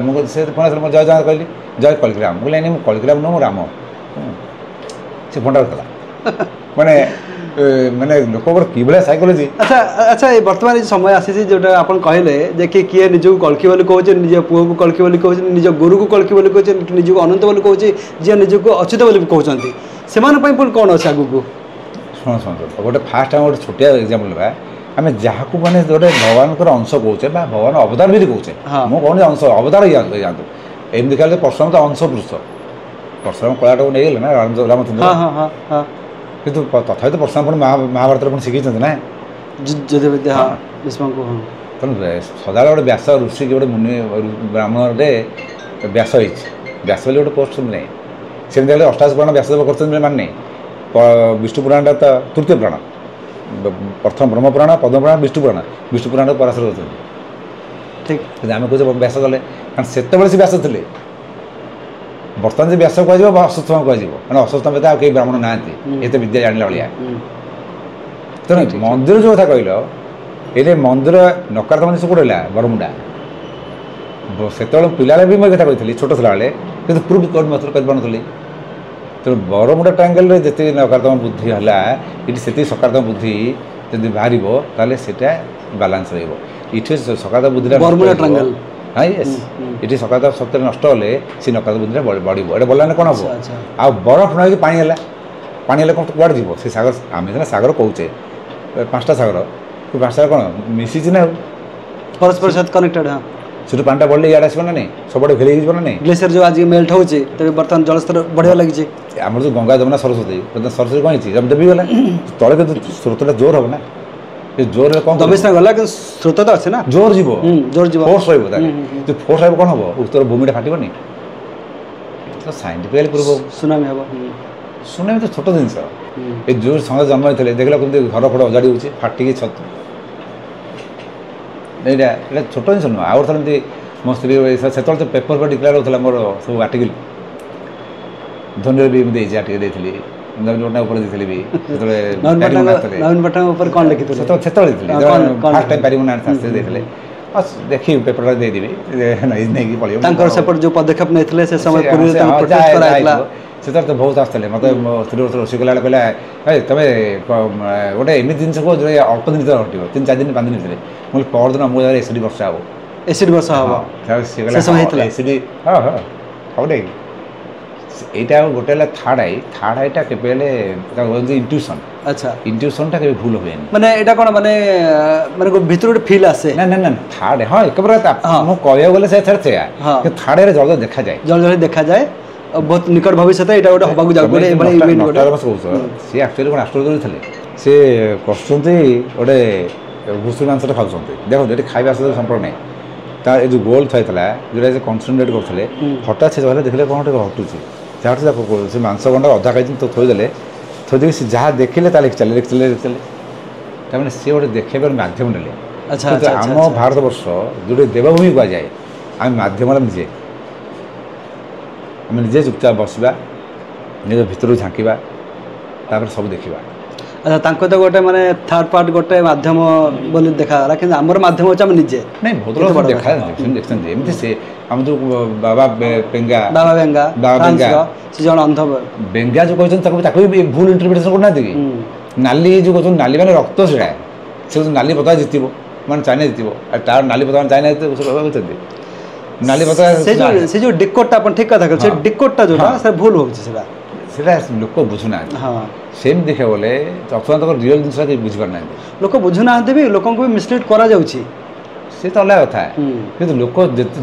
Speaker 2: ମୁଁ ସେ ଫୋନ୍ ଆସିଲା ମୁଁ ଜୟ ଜଗନ୍ନାଥ କହିଲି ଜୟ କଳିଗ୍ରାମ ମୁଁ କହିଲି ମୁଁ କଳିଗ୍ରାମ ନୁହଁ ମୁଁ ରାମ ସେ ଫୋନ୍ଟା କରିଥିଲା ମାନେ ମାନେ ଲୋକଙ୍କର କିଭଳିଆ ସାଇକୋଲୋଜି।
Speaker 1: ଆଚ୍ଛା ଆଚ୍ଛା ଏ ବର୍ତ୍ତମାନ ଏ ସମୟ ଆସିଛି ଯେଉଁଟା ଆପଣ କହିଲେ ଯେ କିଏ ନିଜକୁ କଳ୍କି ବୋଲି କହୁଛି, ନିଜ ପୁଅକୁ କଳ୍କି ବୋଲି କହୁଛି, ନିଜ ଗୁରୁକୁ କଳ୍କି ବୋଲି କହୁଛି, ନିଜକୁ ଅନନ୍ତ ବୋଲି କହୁଛି, ଯିଏ ନିଜକୁ ଅଚ୍ୟୁତ ବୋଲି କହୁଛନ୍ତି, ସେମାନଙ୍କ ପାଇଁ ପୁଣି କ'ଣ ଅଛି ଆଗକୁ?
Speaker 2: ଶୁଣନ୍ତୁ ଗୋଟେ ଫାଷ୍ଟ ଆମେ ଗୋଟେ ଛୋଟିଆ ଏକ୍ଜାମ୍ପଲ୍ ନେବା। ଆମେ ଯାହାକୁ ମାନେ ଗୋଟେ ଭଗବାନଙ୍କର ଅଂଶ କହୁଛେ ବା ଭଗବାନ ଅବତାର ବି କହୁଛେ, ମୁଁ କହୁନି ଅଂଶ ଅବତାର ଯାଆନ୍ତୁ ଏମିତି ଦେଖିଲେ ପରଶୁରାମ ତ ଅଂଶ ପୁରୁଷ, ପରଶୁରାମ କଳାଟାକୁ ନେଇଗଲେ ନା ରାମଚନ୍ଦ୍ର, କିନ୍ତୁ ତଥାପି ତ ପରଶୁରାମ ପୁଣି ମହାଭାରତରେ ପୁଣି ଶିଖେଇଛନ୍ତି ନା ତେଣୁ ସଦାବେଳେ ଗୋଟେ ବ୍ୟାସ ଋଷି କି ଗୋଟେ ମୁନି ବ୍ରାହ୍ମଣରେ ବ୍ୟାସ ହେଇଛି, ବ୍ୟାସ ବୋଲି ଗୋଟେ ପୋଷ୍ଟ ନାହିଁ ସେମିତି ହେଲେ ଅଷ୍ଟାଦଶ ପୁରାଣ ବ୍ୟାସଦେବ କରୁଛନ୍ତି ମାନେ ନାହିଁ। ବିଷ୍ଣୁ ପୁରାଣଟା ତ ତୃତୀୟ ପୁରାଣ, ପ୍ରଥମ ବ୍ରହ୍ମପୁରାଣ, ପଦ୍ମପୁରାଣ, ବିଷ୍ଣୁ ପୁରାଣ ପରାଶର କରୁଛନ୍ତି ଠିକ୍। କିନ୍ତୁ ଆମେ କହୁଛେ ବ୍ୟାସ କଲେ କାରଣ ସେତେବେଳେ ସେ ବ୍ୟାସ ଥିଲେ, ବର୍ତ୍ତମାନ ଯେ ବ୍ୟାସ କୁହାଯିବ ବା ଅଶ୍ୱତ୍ଥାମା କୁହାଯିବ, କାରଣ ଅଶ୍ୱତ୍ଥାମା ଆଉ କେହି ବ୍ରାହ୍ମଣ ନାହାନ୍ତି ଏତେ ବିଦ୍ୟା ଜାଣିଲା ଭଳିଆ। ତେଣୁ ମନ୍ଦିର ଯେଉଁ କଥା କହିଲ ଏଇଠି ମନ୍ଦିର ନକାରାତ୍ମକ ଜିନିଷ କେଉଁଠି ରହିଲା ବରମୁଣ୍ଡା, ସେତେବେଳେ ପିଲାବେଳେ ବି ମୁଁ ଏ କଥା କହିଥିଲି ଛୋଟ ଥିଲାବେଳେ, କିନ୍ତୁ ପ୍ରୁଭ୍ କରିପାରୁନଥିଲି। ତେଣୁ ବରମୁଣ୍ଡା ଟ୍ରାଙ୍ଗେଲରେ ଯେତିକି ନକାରାତ୍ମକ ବୁଦ୍ଧି ହେଲା ଏଠି ସେତିକି ସକାରାତ୍ମକ ବୁଦ୍ଧି ଯଦି ବାହାରିବ ତାହେଲେ ସେଇଟା ବାଲାନ୍ସ ରହିବ। ଏଠି ସକାରାତ୍ମକ ବୁଦ୍ଧିଟା ଏଠି ସକାରାତ୍ମକ ଶକ୍ତିରେ ନଷ୍ଟ ହେଲେ ସେ ନକାରାତ୍ମକ ବୁଦ୍ଧିଟା ବଢ଼ିବ। ଏଇଟା ବଢ଼ିଲାନେ କ'ଣ ହେବ? ଆଉ ବରଫ ନ ହେଇକି ପାଣି ହେଲା, ପାଣି ହେଲେ କ'ଣ କୁଆଡ଼େ ଯିବ ସେ ସାଗର? ଆମେ ସିନା ସାଗର କହୁଛେ ପାଞ୍ଚଟା ସାଗର, ପାଞ୍ଚଟା ସାଗର କ'ଣ ମିଶିଛି ନା ଆଉ
Speaker 1: ପରସ୍ପର ସହିତ କନେକ୍ଟେଡ୍।
Speaker 2: ସେଠୁ ପାଣିଟା ବଢ଼ିଲେ ଇଆଡ଼େ ଆସିବ ନା ନାହିଁ, ସବୁଆଡ଼େ ଘେରି ହେଇଯିବ ନା ନାହିଁ।
Speaker 1: ଗ୍ଲେସିୟର ଯେଉଁ ଆଜି ମେଲ୍ଟ ହେଉଛି ତେବେ ବର୍ତ୍ତମାନ ଜଳସ୍ତର ବଢ଼ିବା ଲାଗିଛି।
Speaker 2: ଆମର ଯେଉଁ ଗଙ୍ଗା ଯମୁନା ସରସ୍ୱତୀ କ'ଣ ହେଇଛି ଦବିଗଲା, ତଳେ କିନ୍ତୁ ସ୍ରୋତଟା ଜୋର ହେବ ନା, ଏ ଜୋରରେ କ'ଣ
Speaker 1: ଦବିଶା ଗଲା କିନ୍ତୁ ସ୍ରୋତ ତ ଅଛି ନା,
Speaker 2: ଜୋର ଯିବ, ଫୋର୍ସ ରହିବ, ତାହେଲେ ଯଦି ଫୋର୍ସ ରହିବ କ'ଣ ହେବ? ଉତ୍ତର ଭୂମିଟା ଫାଟିବନି, ତ ସାଇଣ୍ଟିଫିକାଲି ପ୍ରୁଭ୍ ହେବ
Speaker 1: ସୁନାମି ହେବ।
Speaker 2: ସୁନାମି ତ ଛୋଟ ଜିନିଷ, ଏ ଯେଉଁ ସମୟ ଜନ୍ମ ହେଇଥିଲେ ଦେଖିଲା କେମିତି ଘର ଫଡ଼ ଅଜାଡ଼ି ହେଉଛି ଫାଟିକି ଛତୁ, ଏଇଟା ଛୋଟ ଜିନିଷ ନୁହଁ। ଆଉ ଥରେ ଏମିତି ମୋ ସ୍ତ୍ରୀ ସେତେବେଳେ ତ ପେପର ଉପରେ ଡିକ୍ଲେୟାର ହେଉଥିଲା ମୋର ସବୁ ଆର୍ଟିକଲ, ଧୋନିରେ ବି ଏମିତି ଦେଇଛି ଆର୍ଟିକଲ ଦେଇଥିଲି, ନବୀନ ପଟ୍ଟନାୟକ ଉପରେ ଦେଇଥିଲି ବି ସେତେବେଳେ ସେତେବେଳେ ଦେଇଥିଲି ଫାର୍ଷ୍ଟ ଟାଇମ୍ ପାରିବୁନା ଶାସ୍ତ୍ରୀ ଦେଇଥିଲେ, ଦେଖିବି ପେପରଟା ଦେଇଦେବି ନେଇକି ପଳେଇବ।
Speaker 1: ତାଙ୍କର ସେପଟେ ଯେଉଁ ପଦକ୍ଷେପ ନେଇଥିଲେ ସେ ସମୟ
Speaker 2: ସେତେବେଳେ ତ ବହୁତ ଆସିଥିଲେ ମୋତେ ମୋ ସ୍ତ୍ରୀ ରୋଷେଇ କଲାବେଳେ କହିଲା ତମେ ଗୋଟେ ଏମିତି ଜିନିଷ କୁହ ଯେଉଁ ଅଳ୍ପ ଦିନ ଭିତରେ ଘଟିବ, 3-4 ଦିନ 5 ଦିନ ଭିତରେ। ମୁଁ ପରଦିନ ମୋ ଜାଗାରେ ଏସିଡି ବର୍ଷା ହେବ,
Speaker 1: ଏସିଡ୍ ବର୍ଷା ହେବ,
Speaker 2: ଏସିଡି ହବ ନାଇଁ। এইটা গোটে হল থার্ড আইটা কেবে হলে ইনটিউশন। আচ্ছা, ইনটিউশনটা কেবে ভুল হুয়েনি,
Speaker 1: মানে এটা কোন মানে মানে ভিতরে গোটে ফিল আসে
Speaker 2: না না না থার্ড হ্যাঁ একেবারে মু কইয়া গলে সে থার্ড সেয়া কিন্তু থার্ড এর জলদি দেখা যায়,
Speaker 1: জলদি দেখা যায় বহুত নিকট ভবিষ্যতে এটা গোটে হবাকু যাবে গোটে মানে ইভেন্ট গোটে
Speaker 2: সে অ্যাকচুয়ালি কোন অ্যাস্ট্রোলজি ଥିଲେ সে করছন্তি গোটে ঘুষুরি মাংসটা খাউছন্তি। দেখো এটি খাଇବା সହିତ ସମ୍ପର୍କ ନାହିଁ, ତା ଏ ଯେଉଁ ଗୋଲ୍ ଥାଇଥିଲା ଯେଉଁଟା ସେ କନସେନ୍ଟ୍ରେଟ୍ କରୁଥିଲେ ହଠାତ୍ ସେ କହିଲେ ଦେଖିଲେ କ'ଣ ଟିକେ ଘଟୁଛି, ଯାହାଠୁ ତାକୁ ସେ ମାଂସ ଗଣ୍ଡା ଅଧା ଖାଇଛନ୍ତି ତ ଥୋଇଦେଲେ, ଥୋଇଦେଇକି ସେ ଯାହା ଦେଖିଲେ ତା ଲେଖିଚାଲେ ତାମାନେ ସିଏ ଗୋଟେ ଦେଖେଇବାର ମାଧ୍ୟମ ନେଲେ। ଆମ ଭାରତବର୍ଷ ଯେଉଁଠି ଦେବଭୂମି କୁହାଯାଏ ଆମେ ମାଧ୍ୟମ ନିଜେ, ଆମେ ନିଜେ ଚୁପଚାପ ବସିବା, ନିଜ ଭିତରକୁ ଝାଙ୍କିବା, ତାପରେ ସବୁ ଦେଖିବା।
Speaker 1: ଆଚ୍ଛା, ତାଙ୍କ ତ ଗୋଟେ ମାନେ ଥାର୍ଡ ପାର୍ଟ ଗୋଟେ ମାଧ୍ୟମ ବୋଲି ଦେଖାଗଲା, କିନ୍ତୁ ଆମର ମାଧ୍ୟମ ହେଉଛି ଆମେ ନିଜେ।
Speaker 2: ନାଇଁ ବହୁତ ଲୋକ ଦେଖା ଦେଖୁଛନ୍ତି ଏମିତି। ସେ ଆମ ଯେଉଁ ବାବା ବେଙ୍ଗା
Speaker 1: ସେ ଜଣେ ଅନ୍ଧ
Speaker 2: ବେଙ୍ଗା ଯେଉଁ କହିଛନ୍ତି ତାକୁ ବି ଭୁଲ ଇଣ୍ଟରପ୍ରିଟେସନ୍ କରୁନାହାନ୍ତି କି? ନାଲି ଯେଉଁ କହୁଛନ୍ତି ନାଲି ମାନେ ରକ୍ତ, ସେଇଟା ସେ ନାଲି ପତାକା ଜିତିବ ମାନେ ଚାଇନା ଜିତିବ, ଆଉ ତାର ନାଲି ପତାକା ଚାଇନା ଜିତିବ କହୁଛନ୍ତି। ନାଲି ପତାକା
Speaker 1: ସେ ଯେଉଁ ଡିକୋଡଟା ଆପଣ ଠିକ୍ କଥା କହିଲେ, ସେ ଡିକୋଡଟା ଯେଉଁଟା ସେ ଭୁଲ ହେଉଛି,
Speaker 2: ସେଇଟା ଲୋକ ବୁଝୁନାହାନ୍ତି। ସେମିତି ଦେଖିବାକୁ ଗଲେ ଅଥବା ତାଙ୍କର ରିଅଲ୍ ଜିନିଷଟା କେହି ବୁଝିପାରୁନାହାନ୍ତି,
Speaker 1: ଲୋକ ବୁଝୁନାହାନ୍ତି ବି, ଲୋକଙ୍କୁ ବି ମିସଲିଡ୍ କରାଯାଉଛି,
Speaker 2: ସେ ତ ଅଲଗା କଥା। କିନ୍ତୁ ଲୋକ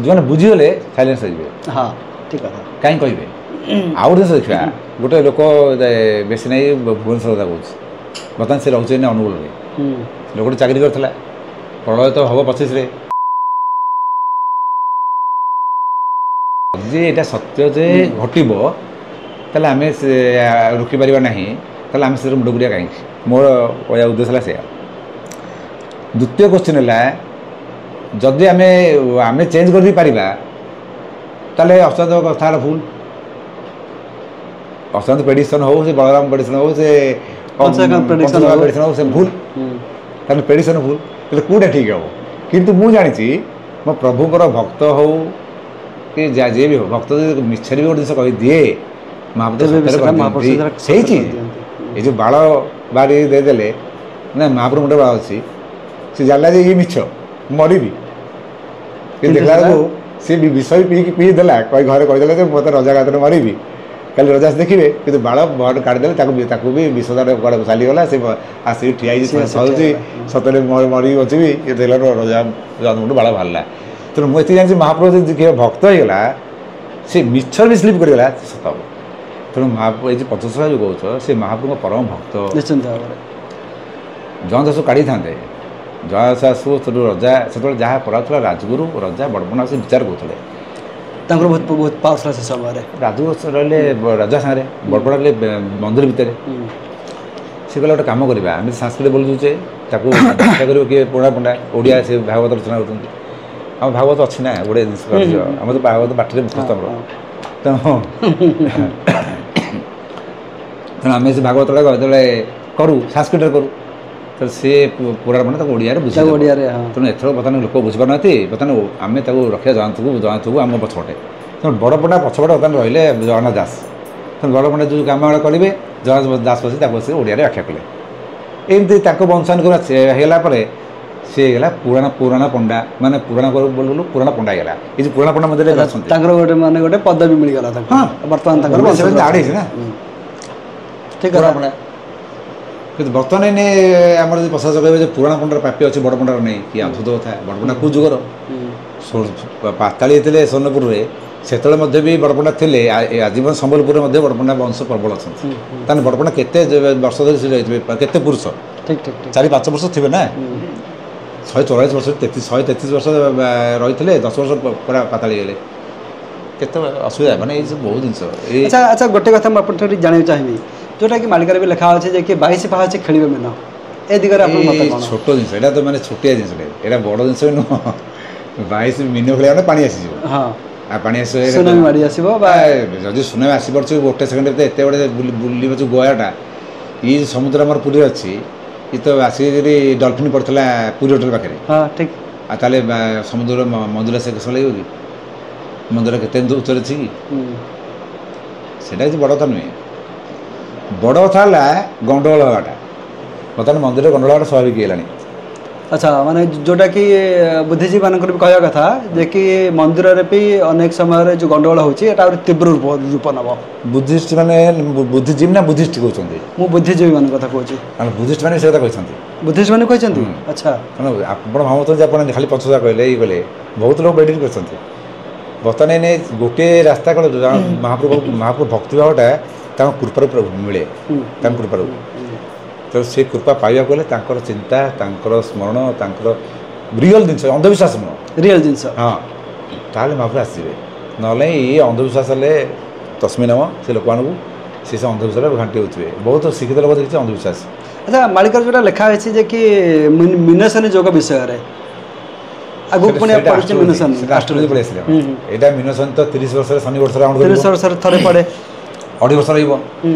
Speaker 2: ଯେଉଁମାନେ ବୁଝିଗଲେ ସାଇଲେନ୍ସ ହେଇଯିବେ।
Speaker 1: ହଁ ଠିକ୍ କଥା,
Speaker 2: କାହିଁ କହିବେ। ଆଉ ଗୋଟେ ଜିନିଷ ଦେଖିବା, ଗୋଟେ ଲୋକ ବେଶୀ ନାହିଁ ଭୁବନେଶ୍ୱର କଥା କହୁଛି, ବର୍ତ୍ତମାନ ସେ ରହୁଛି ନା ଅନୁଗୁଳରେ, ଲୋକଟି ଚାକିରି କରିଥିଲା, ପ୍ରଳୟ ତ ହେବ 25ରେ। ଯଦି ଏଇଟା ସତ୍ୟ ଯେ ଘଟିବ ତାହେଲେ ଆମେ ସେ ରୋକିପାରିବା ନାହିଁ, ତାହେଲେ ଆମେ ସେଥିରେ ମୁଣ୍ଡ କରିବା କାହିଁକି? ମୋର କହିବା ଉଦ୍ଦେଶ୍ୟ ହେଲା ସେଇଆ। ଦ୍ୱିତୀୟ କ୍ୱେଶ୍ଚିନ୍ ହେଲା, ଯଦି ଆମେ ଚେଞ୍ଜ କରିପାରିବା ତାହେଲେ ଅଶାନ୍ତ କଥା ହେଲା ଭୁଲ। ଅଶାନ୍ତ ପେଡ଼ିସନ୍ ହେଉ, ସେ ବଳରାମ ପେଡ଼ିସନ୍ ହେଉ, ସେ ପ୍ରେଡିକ୍ସନ୍ ସେ ଭୁଲ ତାହେଲେ ପ୍ରେଡିକ୍ସନ୍ ଭୁଲ ହେଲେ କେଉଁଟା ଠିକ୍ ହେବ କିନ୍ତୁ ମୁଁ ଜାଣିଛି ମୋ ପ୍ରଭୁଙ୍କର ଭକ୍ତ ହଉ କି ଯିଏ ବି ହଉ ଭକ୍ତ ଯଦି ମିଛରେ ବି ଗୋଟେ ଜିନିଷ କହିଦିଏ ମହାପ୍ରଭୁ ହେଇଛି ଏ ଯେଉଁ ବାଳ ବାରି ଦେଇଦେଲେ ନା ମହାପ୍ରଭୁ ଗୋଟେ ବାଳ ଅଛି ସେ ଜାଣିଲା ଯେ ଇଏ ମିଛ ମରିବି କିନ୍ତୁ ଦେଖିଲା ବେଳକୁ ସେ ବିଷ ବି ପିଇକି ପିଇ ଦେଲା ଘରେ କହିଦେଲା ଯେ ମୋତେ ରଜା ଗାତରେ ମରିବି କାଲି ରଜା ଦେଖିବେ କିନ୍ତୁ ବାଳ କାଢ଼ିଦେଲେ ତାକୁ ବି ବିଷଦାର କୁଆଡ଼େ ଚାଲିଗଲା ସେ ଆସିକି ଠିଆ ହେଇଛି ସରୁଛି ସତରେ ମରିକି ବଞ୍ଚିବି ଏ ଦେଖିଲା ରଜା ଜନ୍ମଠୁ ବାଳ ବାହାରିଲା ତେଣୁ ମୁଁ ଏତିକି ଜାଣିଛି ମହାପ୍ରଭୁ ଯଦି କିଏ ଭକ୍ତ ହେଇଗଲା ସେ ମିଛରେ ବି ସ୍ଲିପ୍ କରିଗଲା ସତ ହେବ ତେଣୁ ମହାପ୍ରଭୁ ଏଇ ଯେଉଁ 50 ଯେଉଁ କହୁଛ ସେ ମହାପ୍ରଭୁଙ୍କ ପରମ ଭକ୍ତ
Speaker 1: ନିଶ୍ଚିନ୍ତ ଭାବରେ
Speaker 2: ଜୟଦାସ କାଢ଼ିଥାନ୍ତେ ଜୟଦାସ ସେଠୁ ରଜା ସେତେବେଳେ ଯାହା କରାଉଥିଲା ରାଜଗୁରୁ ରଜା ବଡ଼ପଣା ସେ ବିଚାର କରୁଥିଲେ
Speaker 1: ତାଙ୍କର ବହୁତ ପାଉଥିଲା ସେ ସମୟରେ
Speaker 2: ରାଜଗୁରୁ ରହିଲେ ରାଜା ସାଙ୍ଗରେ ବଡ଼ପଣା ରହିଲେ ମନ୍ଦିର ଭିତରେ ସେ କହିଲେ ଗୋଟେ କାମ କରିବା ଆମେ ସାଂସ୍କୃତିକ ବୋଲି ଦେଉଛେ ତାକୁ ଚେଷ୍ଟା କରିବ କିଏ ପୁରୁଣା ପଣ୍ଡା ଓଡ଼ିଆ ସେ ଭାଗବତ ରଚନା କରୁଛନ୍ତି ଆମ ଭାଗବତ ଅଛି ନା ଗୋଟେ ଜିନିଷ ଆମର ତ ଭାଗବତ ବାଟିରେ ମୁଖସ୍ଥ ଆମର ତେଣୁ ଆମେ ସେ ଭାଗବତଟା ଯେତେବେଳେ କରୁ ସାଂସ୍କୃତିକ କରୁ ତ ସେ ପୁରାଣ ମାନେ ତାକୁ ଓଡ଼ିଆରେ ବୁଝିବ ତେଣୁ ଏଥର ବର୍ତ୍ତମାନ ଲୋକ ବୁଝିପାରୁନାହାନ୍ତି ବର୍ତ୍ତମାନ ଆମେ ତାକୁ ରଖିବା ଜଣାଥିବୁ ଆମ ପଛପଟେ ତେଣୁ ବଡ଼ ପଣ୍ଡା ପଛପଟେ ବର୍ତ୍ତମାନ ରହିଲେ ଜଗନ୍ନାଥ ଦାସ ତେଣୁ ବଡ଼ ପଣ୍ଡା ଯେଉଁ କାମ କରିବେ ଜଗନ୍ନାଥ ଦାସ ବସି ତାକୁ ବସି ଓଡ଼ିଆରେ ବ୍ୟାଖ୍ୟା କଲେ ଏମିତି ତାଙ୍କ ବଂଶାନୁକ୍ରମ ହେଇଗଲା ପରେ ସେ ହେଇଗଲା ପୁରାଣ ପଣ୍ଡା ମାନେ ପୁରାଣ ବୋଲୁ ପୁରାଣ ପଣ୍ଡା ହେଇଗଲା ଏ ଯେଉଁ ପୁରାଣ ପଣ୍ଡା ମଧ୍ୟରେ ଅଛନ୍ତି
Speaker 1: ତାଙ୍କର ଗୋଟେ ପଦବୀ ମିଳିଗଲା ହଁ ବର୍ତ୍ତମାନ ତାଙ୍କର
Speaker 2: ଆଡ଼ ହେଇଛି ନା
Speaker 1: ଠିକ୍
Speaker 2: ପଣ୍ଡା କିନ୍ତୁ ବର୍ତ୍ତମାନ ଏଇନେ ଆମର ଯଦି ପ୍ରଶାସକ କହିବେ ଯେ ପୁରାଣ ପଣ୍ଡାର ପ୍ରାପ୍ୟ ଅଛି ବଡ଼ ପଣ୍ଡାର ନେଇ କି ଅଦ୍ଭୁତ କଥା ବଡ଼ ପଣ୍ଡା କେଉଁ ଯୁଗର ପାତାଳି ହେଇଥିଲେ ସୋନପୁରରେ ସେତେବେଳେ ମଧ୍ୟ ବି ବଡ଼ ପଣ୍ଡା ଥିଲେ ଆଜୀବନ ସମ୍ବଲପୁରରେ ମଧ୍ୟ ବଡ଼ ପଣ୍ଡା ବଂଶ ପ୍ରବଳ ଅଛନ୍ତି ତାହେଲେ ବଡ଼ ପଣ୍ଡା କେତେ ବର୍ଷ ଧରି ସେ ରହିଥିବେ କେତେ ପୁରୁଷ 4-5 ବର୍ଷ ଥିବେ ନା 144 ବର୍ଷ 133 ବର୍ଷ ରହିଥିଲେ 10 ବର୍ଷ ପୁରା ପାତାଳି ଗଲେ କେତେ ଅସୁବିଧା ମାନେ ଏଇ ସବୁ ବହୁତ ଜିନିଷ
Speaker 1: ଆଚ୍ଛା ଗୋଟେ କଥା ମୁଁ ଆପଣଙ୍କୁ ଜାଣିବାକୁ ଚାହିଁବି ଯେଉଁଟାକି ମାଳିକାରେ ବି ଲେଖା ଅଛି ଯେ କି 22 ପାହାଚ ଖେଳିବେ ମେନ ଏ ଦିଗରେ ଆପଣ
Speaker 2: ଛୋଟ ଜିନିଷ ଏଇଟା ତ ମାନେ ଛୋଟିଆ ଜିନିଷ ଏଇଟା ବଡ଼ ଜିନିଷ ବି ନୁହଁ 22 ମିନ ଖେଳିବା ମାନେ ପାଣି ଆସିଯିବ
Speaker 1: ହଁ
Speaker 2: ଆଉ ପାଣି
Speaker 1: ସୁନାମି ମାଡ଼ି ଆସିବ ବା
Speaker 2: ଯଦି ସୁନାମି ଆସିପାରୁଛି ଗୋଟେ ସେକେଣ୍ଡ ଭିତରେ ଏତେ ବଡ଼ ବୁଲିବ ଯେଉଁ ଗୋୟାଟା ଇଏ ସମୁଦ୍ର ଆମର ପୁରୀରେ ଅଛି ଇଏ ତ ଆସିକି ଯଦି ଡଲଫିନ୍ ପଡ଼ିଥିଲା ପୁରୀ ହୋଟେଲ ପାଖରେ
Speaker 1: ହଁ ଠିକ୍
Speaker 2: ଆଉ ତାହେଲେ ସମୁଦ୍ର ମନ୍ଦିର ସେ କେଶ ଲାଗିବ କି ମନ୍ଦିର କେତେ ଉଚ୍ଚରେ ଅଛି କି ସେଇଟା କିଛି ବଡ଼ କଥା ନୁହେଁ ବଡ଼ କଥା ହେଲା ଗଣ୍ଡଗୋଳ ହେବାଟା ବର୍ତ୍ତମାନ ମନ୍ଦିରରେ ଗଣ୍ଡଗୋଳ ହେବାଟା ସ୍ୱାଭାବିକ ହେଇଗଲାଣି
Speaker 1: ଆଚ୍ଛା ମାନେ ଯେଉଁଟାକି ବୁଦ୍ଧିଜୀବୀମାନଙ୍କର ବି କହିବା କଥା ଯେ କି ମନ୍ଦିରରେ ବି ଅନେକ ସମୟରେ ଯେଉଁ ଗଣ୍ଡଗୋଳ ହେଉଛି ଏଇଟା ଆହୁରି ତୀବ୍ର ରୂପ ନେବ
Speaker 2: ବୁଦ୍ଧିଷ୍ଟ ମାନେ ବୁଦ୍ଧିଜୀବୀ ନା ବୁଦ୍ଧିଷ୍ଟ କହୁଛନ୍ତି
Speaker 1: ମୁଁ ବୁଦ୍ଧିଜୀବୀମାନଙ୍କ କଥା କହୁଛି
Speaker 2: ବୁଦ୍ଧିଷ୍ଟ ମାନେ ସେ କଥା କହିଛନ୍ତି
Speaker 1: ବୁଦ୍ଧିଷ୍ଟ ମାନେ କହିଛନ୍ତି ଆଚ୍ଛା
Speaker 2: ଆପଣ ଭାବୁଛନ୍ତି ଆପଣ ଖାଲି ପଛଟା କହିଲେ ଇଏ କହିଲେ ବହୁତ ଲୋକ ବେଡ଼ିଂ କରିଛନ୍ତି ବର୍ତ୍ତମାନ ଏଇନେ ଗୋଟିଏ ରାସ୍ତା କ'ଣ ମହାପ୍ରଭୁ ଭକ୍ତି ଭାବଟା ତାଙ୍କ କୃପାରୁ ମିଳେ ତାଙ୍କ କୃପାରୁ ତ ସେ କୃପା ପାଇବାକୁ ହେଲେ ତାଙ୍କର ଚିନ୍ତା ତାଙ୍କର ସ୍ମରଣ ତାଙ୍କର ରିଅଲ୍ ଜିନିଷ ଅନ୍ଧବିଶ୍ୱାସ ନୁହଁ
Speaker 1: ରିଅଲ୍ ଜିନିଷ
Speaker 2: ହଁ ତାହେଲେ ମହାପ୍ରଭୁ ଆସିବେ ନହେଲେ ଇଏ ଅନ୍ଧବିଶ୍ୱାସ ହେଲେ ତସ୍ମି ନାମ ସେ ଲୋକମାନଙ୍କୁ ସେ ଅନ୍ଧବିଶ୍ୱାସରେ ଘାଣ୍ଟି ହେଉଥିବେ ବହୁତ ଶିକ୍ଷିତ ଲୋକ ଦେଖିଛି ଅନ୍ଧବିଶ୍ୱାସ
Speaker 1: ଆଚ୍ଛା ମାଳିକାରେ ଯେଉଁଟା ଲେଖା ହେଇଛି ଯେ କି ମିନସନୀ ଯୋଗ ବିଷୟରେ ଆଗକୁ ପୁଣି
Speaker 2: ଆଷ୍ଟ୍ରୋଲୋଜି ପଳେଇ ଆସିଲେ ଏଇଟା ମିନସନୀ ତ 30 ବର୍ଷରେ ଶନି ବର୍ଷରେ
Speaker 1: 30 ବର୍ଷରେ ଥରେ ପଡ଼େ
Speaker 2: 2.5 ବର୍ଷ ରହିବ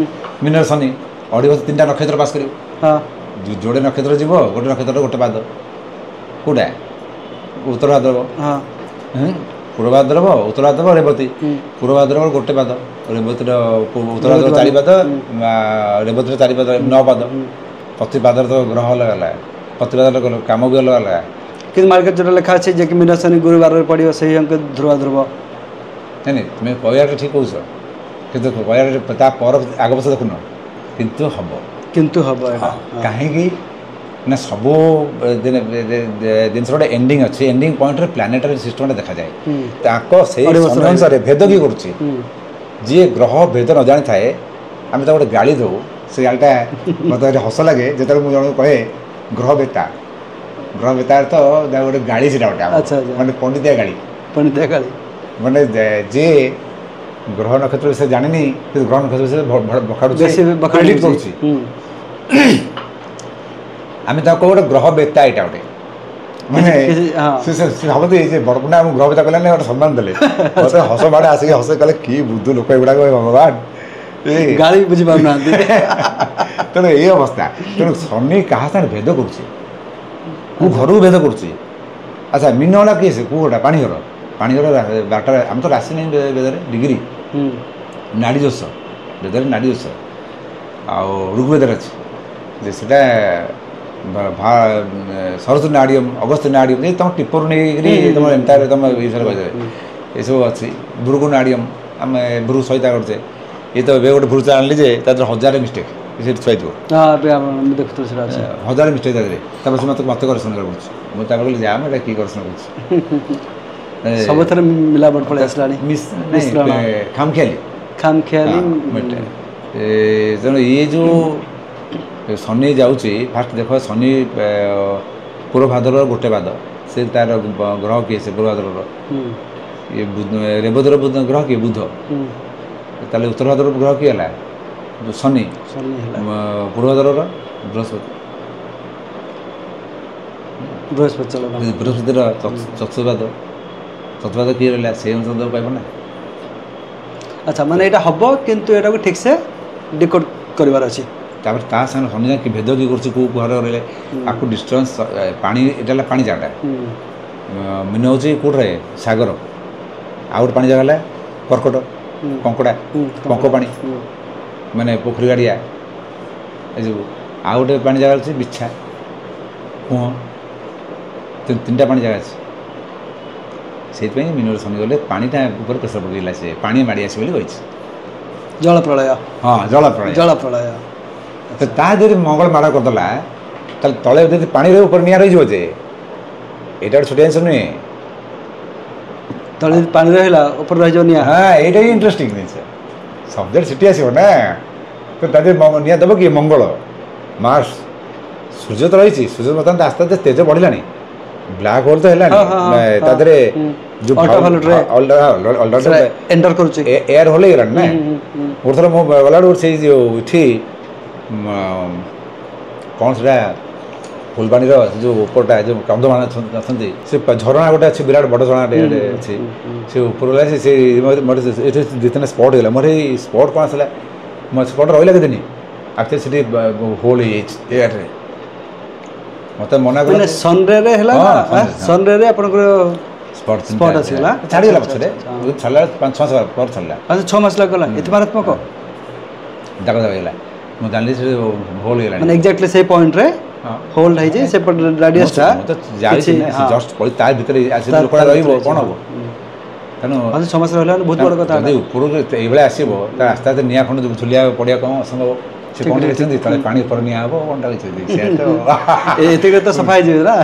Speaker 2: ମିନର ଶନି 2.5 ବର୍ଷ 3ଟା ନକ୍ଷତ୍ର ପାସ୍ କରିବ
Speaker 1: ହଁ
Speaker 2: ଯୋଡ଼େ ନକ୍ଷତ୍ର ଯିବ ଗୋଟେ ନକ୍ଷତ୍ର ଗୋଟେ ପାଦ କେଉଁଟା ଉତ୍ତର ଭାଦ୍ରବ
Speaker 1: ହଁ
Speaker 2: ପୂର୍ବ ଭାଦ୍ରବ ଉତ୍ତର ଭାଦ୍ରବ ରେବତୀ ପୂର୍ବ ଭାଦ୍ରବ ଗୋଟେ ପାଦ ରେବତୀର ଉତ୍ତର ଭାଦ୍ରବ 4 ପାଦ ରେବତୀର 4 ପାଦ 9 ପାଦ ପ୍ରତି ପାଦରେ ତ ଗ୍ରହ ଅଲଗା ଅଲଗା ପ୍ରତି ପାଦର କାମ ବି ଅଲଗା ଅଲଗା
Speaker 1: କିନ୍ତୁ ମାର୍କେଟ ଯେଉଁଟା ଲେଖା ଅଛି ଯେ କି ମିନସନୀ ଗୁରୁବାରରେ ପଡ଼ିବ ସେଇ ଅଙ୍କ ଧ୍ରୁବ
Speaker 2: ନାଇଁ ତୁମେ କହିବାଟା ଠିକ୍ କହୁଛ କିନ୍ତୁ କହିବାଟା ତା ପର ଆଗ ବର୍ଷ ଦେଖୁନ କିନ୍ତୁ ହେବ କାହିଁକି ନା ସବୁ ଜିନିଷ ଗୋଟେ ଏଣ୍ଡିଂ ଅଛି ଏଣ୍ଡିଂ ପଏଣ୍ଟରେ ପ୍ଲାନେଟାରୀ ସିଷ୍ଟମଟା ଦେଖାଯାଏ ତାଙ୍କ ସେଇ ଅନୁସାରେ ଭେଦ କିଏ କରୁଛି ଯିଏ ଗ୍ରହ ଭେଦ ନ ଜାଣିଥାଏ ଆମେ ତାକୁ ଗୋଟେ ଗାଳି ଦେଉ ସେ ଗାଳିଟା ମୋତେ ହସ ଲାଗେ ଯେତେବେଳେ ମୁଁ ଜଣକୁ କହେ ଗ୍ରହ ବେତା ତ ଗୋଟେ ଗାଳି ସେଟା ଗୋଟେ ମାନେ ପଣ୍ଡିତିଆ ଗାଳି ମାନେ ଯିଏ ଗ୍ରହ ନକ୍ଷତ୍ର ବିଷୟରେ ଜାଣିନି କିନ୍ତୁ ଗ୍ରହ ନକ୍ଷତ୍ର ବିଷୟରେ କରୁଛି ଆମେ ତାକୁ ଗୋଟେ ଗ୍ରହ ବେତା ଏଇଟା ଗୋଟେ ମାନେ ଭାବନ୍ତି ଯେ ବଡ଼ପଣ୍ଡା ଆମ ଗ୍ରହ ବେତା କଲେନି ଗୋଟେ ସମ୍ମାନ ଦେଲେ ମୋତେ ହସ ମାଡ଼େ ଆସିକି ହସ କଲେ କି ବୁଦ୍ଧୁ ଲୋକ ଏଗୁଡ଼ାକ ଭଗବାନ
Speaker 1: ଗାଳି ବୁଝିପାରୁନାହାନ୍ତି
Speaker 2: ତେଣୁ ଏଇ ଅବସ୍ଥା ତେଣୁ ଶନି କାହା ସାଙ୍ଗରେ ଭେଦ କରୁଛି କେଉଁ ଘରକୁ ଭେଦ କରୁଛି ଆଚ୍ଛା ମିନଟା କିଏ ସେ କେଉଁଟା ପାଣିଘର ବାରଟା ଆମେ ତ ରାଶି ନାହିଁ ବେଦରେ ଡିଗ୍ରୀ ନାଡ଼ି ଦୋଷ ବେଦରେ ନାଡ଼ି ଦୋଷ ଆଉ ଋଗ୍ବେଦରେ ଅଛି ଯେ ସେଟା ସରସ୍ୱତୀ ନାଡ଼ିୟମ୍ ଅଗସ୍ତ୍ୟ ନାଡ଼ିୟମ୍ ଯେ ତୁମ ଟିପରୁ ନେଇକରି ତୁମ ଏଣ୍ଟାୟାର ତୁମ ବିଷୟରେ କହିଦେବେ ଏସବୁ ଅଛି ଭୃଗୁ ନାଡ଼ିୟମ୍ ଆମେ ଭୃ ସହିତା କରୁଛେ ଇଏ ତ ଏବେ ଗୋଟେ ଭୃ ଆଣିଲି ଯେ ତା ଦେହରେ 1000 ମିଷ୍ଟେକ୍ ସେଠି ଛୁଆଇଥିବ
Speaker 1: ଦେଖୁଥିଲୁ ସେଟା ଅଛି
Speaker 2: 1000 ମିଷ୍ଟେକ୍ ତା ଦେହରେ ତାପରେ ସେ ମୋତେ କରେକ୍ସନ୍ କରୁଛି ମୁଁ ତାକୁ କହିଲି ଆମେ ଏଇଟା କି କରେକ୍ସନ୍ କରୁଛି
Speaker 1: ସବୁଥିରେ ମିଲାବଟ ପଳେଇ ଆସିଲାଣି
Speaker 2: ଖାମଖିଆଲି ତେଣୁ ଇଏ ଯେଉଁ ଶନି ଯାଉଛି ଫାଷ୍ଟ ଦେଖ ଶନି ପୂର୍ବ ଭାଦ୍ରର ଗୋଟେ ପାଦ ସେ ତାର ଗ୍ରହ କିଏ ସେ ପୂର୍ବ ଭାଦ୍ରର ଇଏ ରେବତୀର ଗ୍ରହ କିଏ ବୁଧ ତାହେଲେ ଉତ୍ତର ଭାଦ୍ରର ଗ୍ରହ କିଏ ହେଲା ଶନି ପୂର୍ବ ଭାଦ୍ରର ବୃହସ୍ପତିର ଚତୁର୍ପାଦ କିଏ ରହିଲା ସେଇ ଅନୁସାରେ ପାଇବ ନା
Speaker 1: ଆଚ୍ଛା ମାନେ ଏଇଟା ହବ କିନ୍ତୁ ଏଟାକୁ ଠିକ୍ ସେ ଡିକୋଡ୍ କରିବାର ଅଛି
Speaker 2: ତାପରେ ତା ସାଙ୍ଗରେ ଶନି ଯାକ ଭେଦ କିଏ କରୁଛି କେଉଁ ଘରେ ରହିଲେ ଆକୁ ଡିଷ୍ଟର୍ବାନ୍ସ ପାଣି ଏଇଟା ହେଲା ପାଣି ଜାଗାଟା ମିନ ହେଉଛି କେଉଁଠାରେ ସାଗର ଆଉ ଗୋଟେ ପାଣି ଜାଗା ହେଲା କର୍କଟ କଙ୍କଡ଼ା ପଙ୍କ ପାଣି ମାନେ ପୋଖରୀ ଗାଡ଼ିଆ ଏସବୁ ଆଉ ଗୋଟେ ପାଣି ଜାଗା ଅଛି ବିଛା କୁଅ ତିନିଟା ପାଣି ଜାଗା ଅଛି ସେଇଥିପାଇଁ ମିନରେ ଶନି ଗଲେ ପାଣିଟା ଉପରେ ପ୍ରେସର ପକାଇଲା ସେ ପାଣି ମାଡ଼ି ଆସିବ ବୋଲି କହିଛି
Speaker 1: ଜଳପ୍ରଳୟ
Speaker 2: ହଁ ଜଳପ୍ରଳୟ ତା ଯଦି ମଙ୍ଗଳ ମାଡ଼ କରିଦେଲା ତାହେଲେ ତଳେ ଯଦି ପାଣିରେ ଉପରେ ନିଆଁ ରହିଯିବ ଯେ ଏଇଟା ଗୋଟେ ଛୋଟ ଜିନିଷ ନୁହେଁ
Speaker 1: ତଳେ ଯଦି ପାଣି ରହିଲା ଉପରେ ରହିଯିବ ନିଆଁ
Speaker 2: ହଁ ଏଇଟା ହିଁ ଇଣ୍ଟରେଷ୍ଟିଂ ଜିନିଷ ସବଜେକ୍ଟ ସେଠି ଆସିବ ନା ତ ତା ଦେହରେ ନିଆଁ ଦେବ କିଏ ମଙ୍ଗଳ ମାର୍ସ ସୂର୍ଯ୍ୟ ତ ରହିଛି ସୂର୍ଯ୍ୟ ବର୍ତ୍ତମାନ ଆସ୍ତେ ଆସ୍ତେ ତେଜ ବଢ଼ିଲାଣି ବ୍ଲାକ୍ ହୋଲ୍ ତ ହେଲାଣି ତା ଦେହରେ ଯେଉଁ ଏୟାର ହୋଲ୍ ହେଇଗଲାଣି ନା ଗୋଟେ ଥର ମୁଁ ଗଲାବେଳକୁ ସେଇ ଯେଉଁ ଏଠି କ'ଣ ସେଟା ଫୁଲବାଣୀର ଯେଉଁ ଉପରଟା ଯେଉଁ କନ୍ଧମାଳ ଅଛନ୍ତି ସେ ଝରଣା ଗୋଟେ ଅଛି ବିରାଟ ବଡ଼ ଝରଣାଟେ ଅଛି ସେ ଉପରକୁ ଗଲା ସେ ଏଠି ଦୁଇ ତିନିଟା ସ୍ପଟ୍ ହେଇଗଲା ମୋର ଏଇ ସ୍ପଟ୍ କ'ଣ ଆସିଲା ମୋ ସ୍ପଟ୍ ରହିଲା କେତେଦିନ ଆକ୍ଚୁଆଲି ସେଠି ହୋଲ୍ ହେଇଯାଇଛି ଏୟାରରେ ମୋତେ ମନା କଲେ
Speaker 1: ସନ୍ରେ ହେଲା ସନ୍ରେ ଆପଣଙ୍କର ସ୍ପଟ୍ ଆସିଗଲା
Speaker 2: ଛାଡ଼ିଗଲା ପଛରେ ଛାଡ଼ିଲା 5-6 ମାସ ପରେ ଛାଡ଼ିଲା
Speaker 1: 6 ମାସ ଲାଗିଗଲା ଏତେ ମାରାତ୍ମକ
Speaker 2: ଦାଗ ହେଇଗଲା ମୁଁ ଜାଣିଲି ସେ ହୋଲ୍ ହେଇଗଲାଣି
Speaker 1: ମାନେ ଏକ୍ଜାକ୍ଟଲି ସେଇ ପଏଣ୍ଟରେ ହୋଲ୍ଡ ହେଇଛି ସେପଟ ରାଡିୟସଟା
Speaker 2: ଯାଇଛି ଜଷ୍ଟ ପଡ଼ି ତା ଭିତରେ ଆସିଲେ ଲୋକଟା ରହିବ କ'ଣ ହେବ ତେଣୁ
Speaker 1: 6 ମାସ ରହିଲା ବହୁତ ବଡ଼ କଥା
Speaker 2: ଯଦି ଉପରକୁ ଏଇଭଳିଆ ଆସିବ ତା ଆସ୍ତେ ଆସ୍ତେ ନିଆଁ ଖଣ୍ଡ ଝୁଲିଆ ପଡ଼ିଆ କ'ଣ ଅସମ୍ଭବ ସେ କ'ଣ କହିଛନ୍ତି ତଳେ ପାଣି ଉପରେ ନିଆଁ ହେବ କ'ଣଟା କହିଛନ୍ତି
Speaker 1: ଏତିକି ତ ସଫା ହେଇଯିବ ନା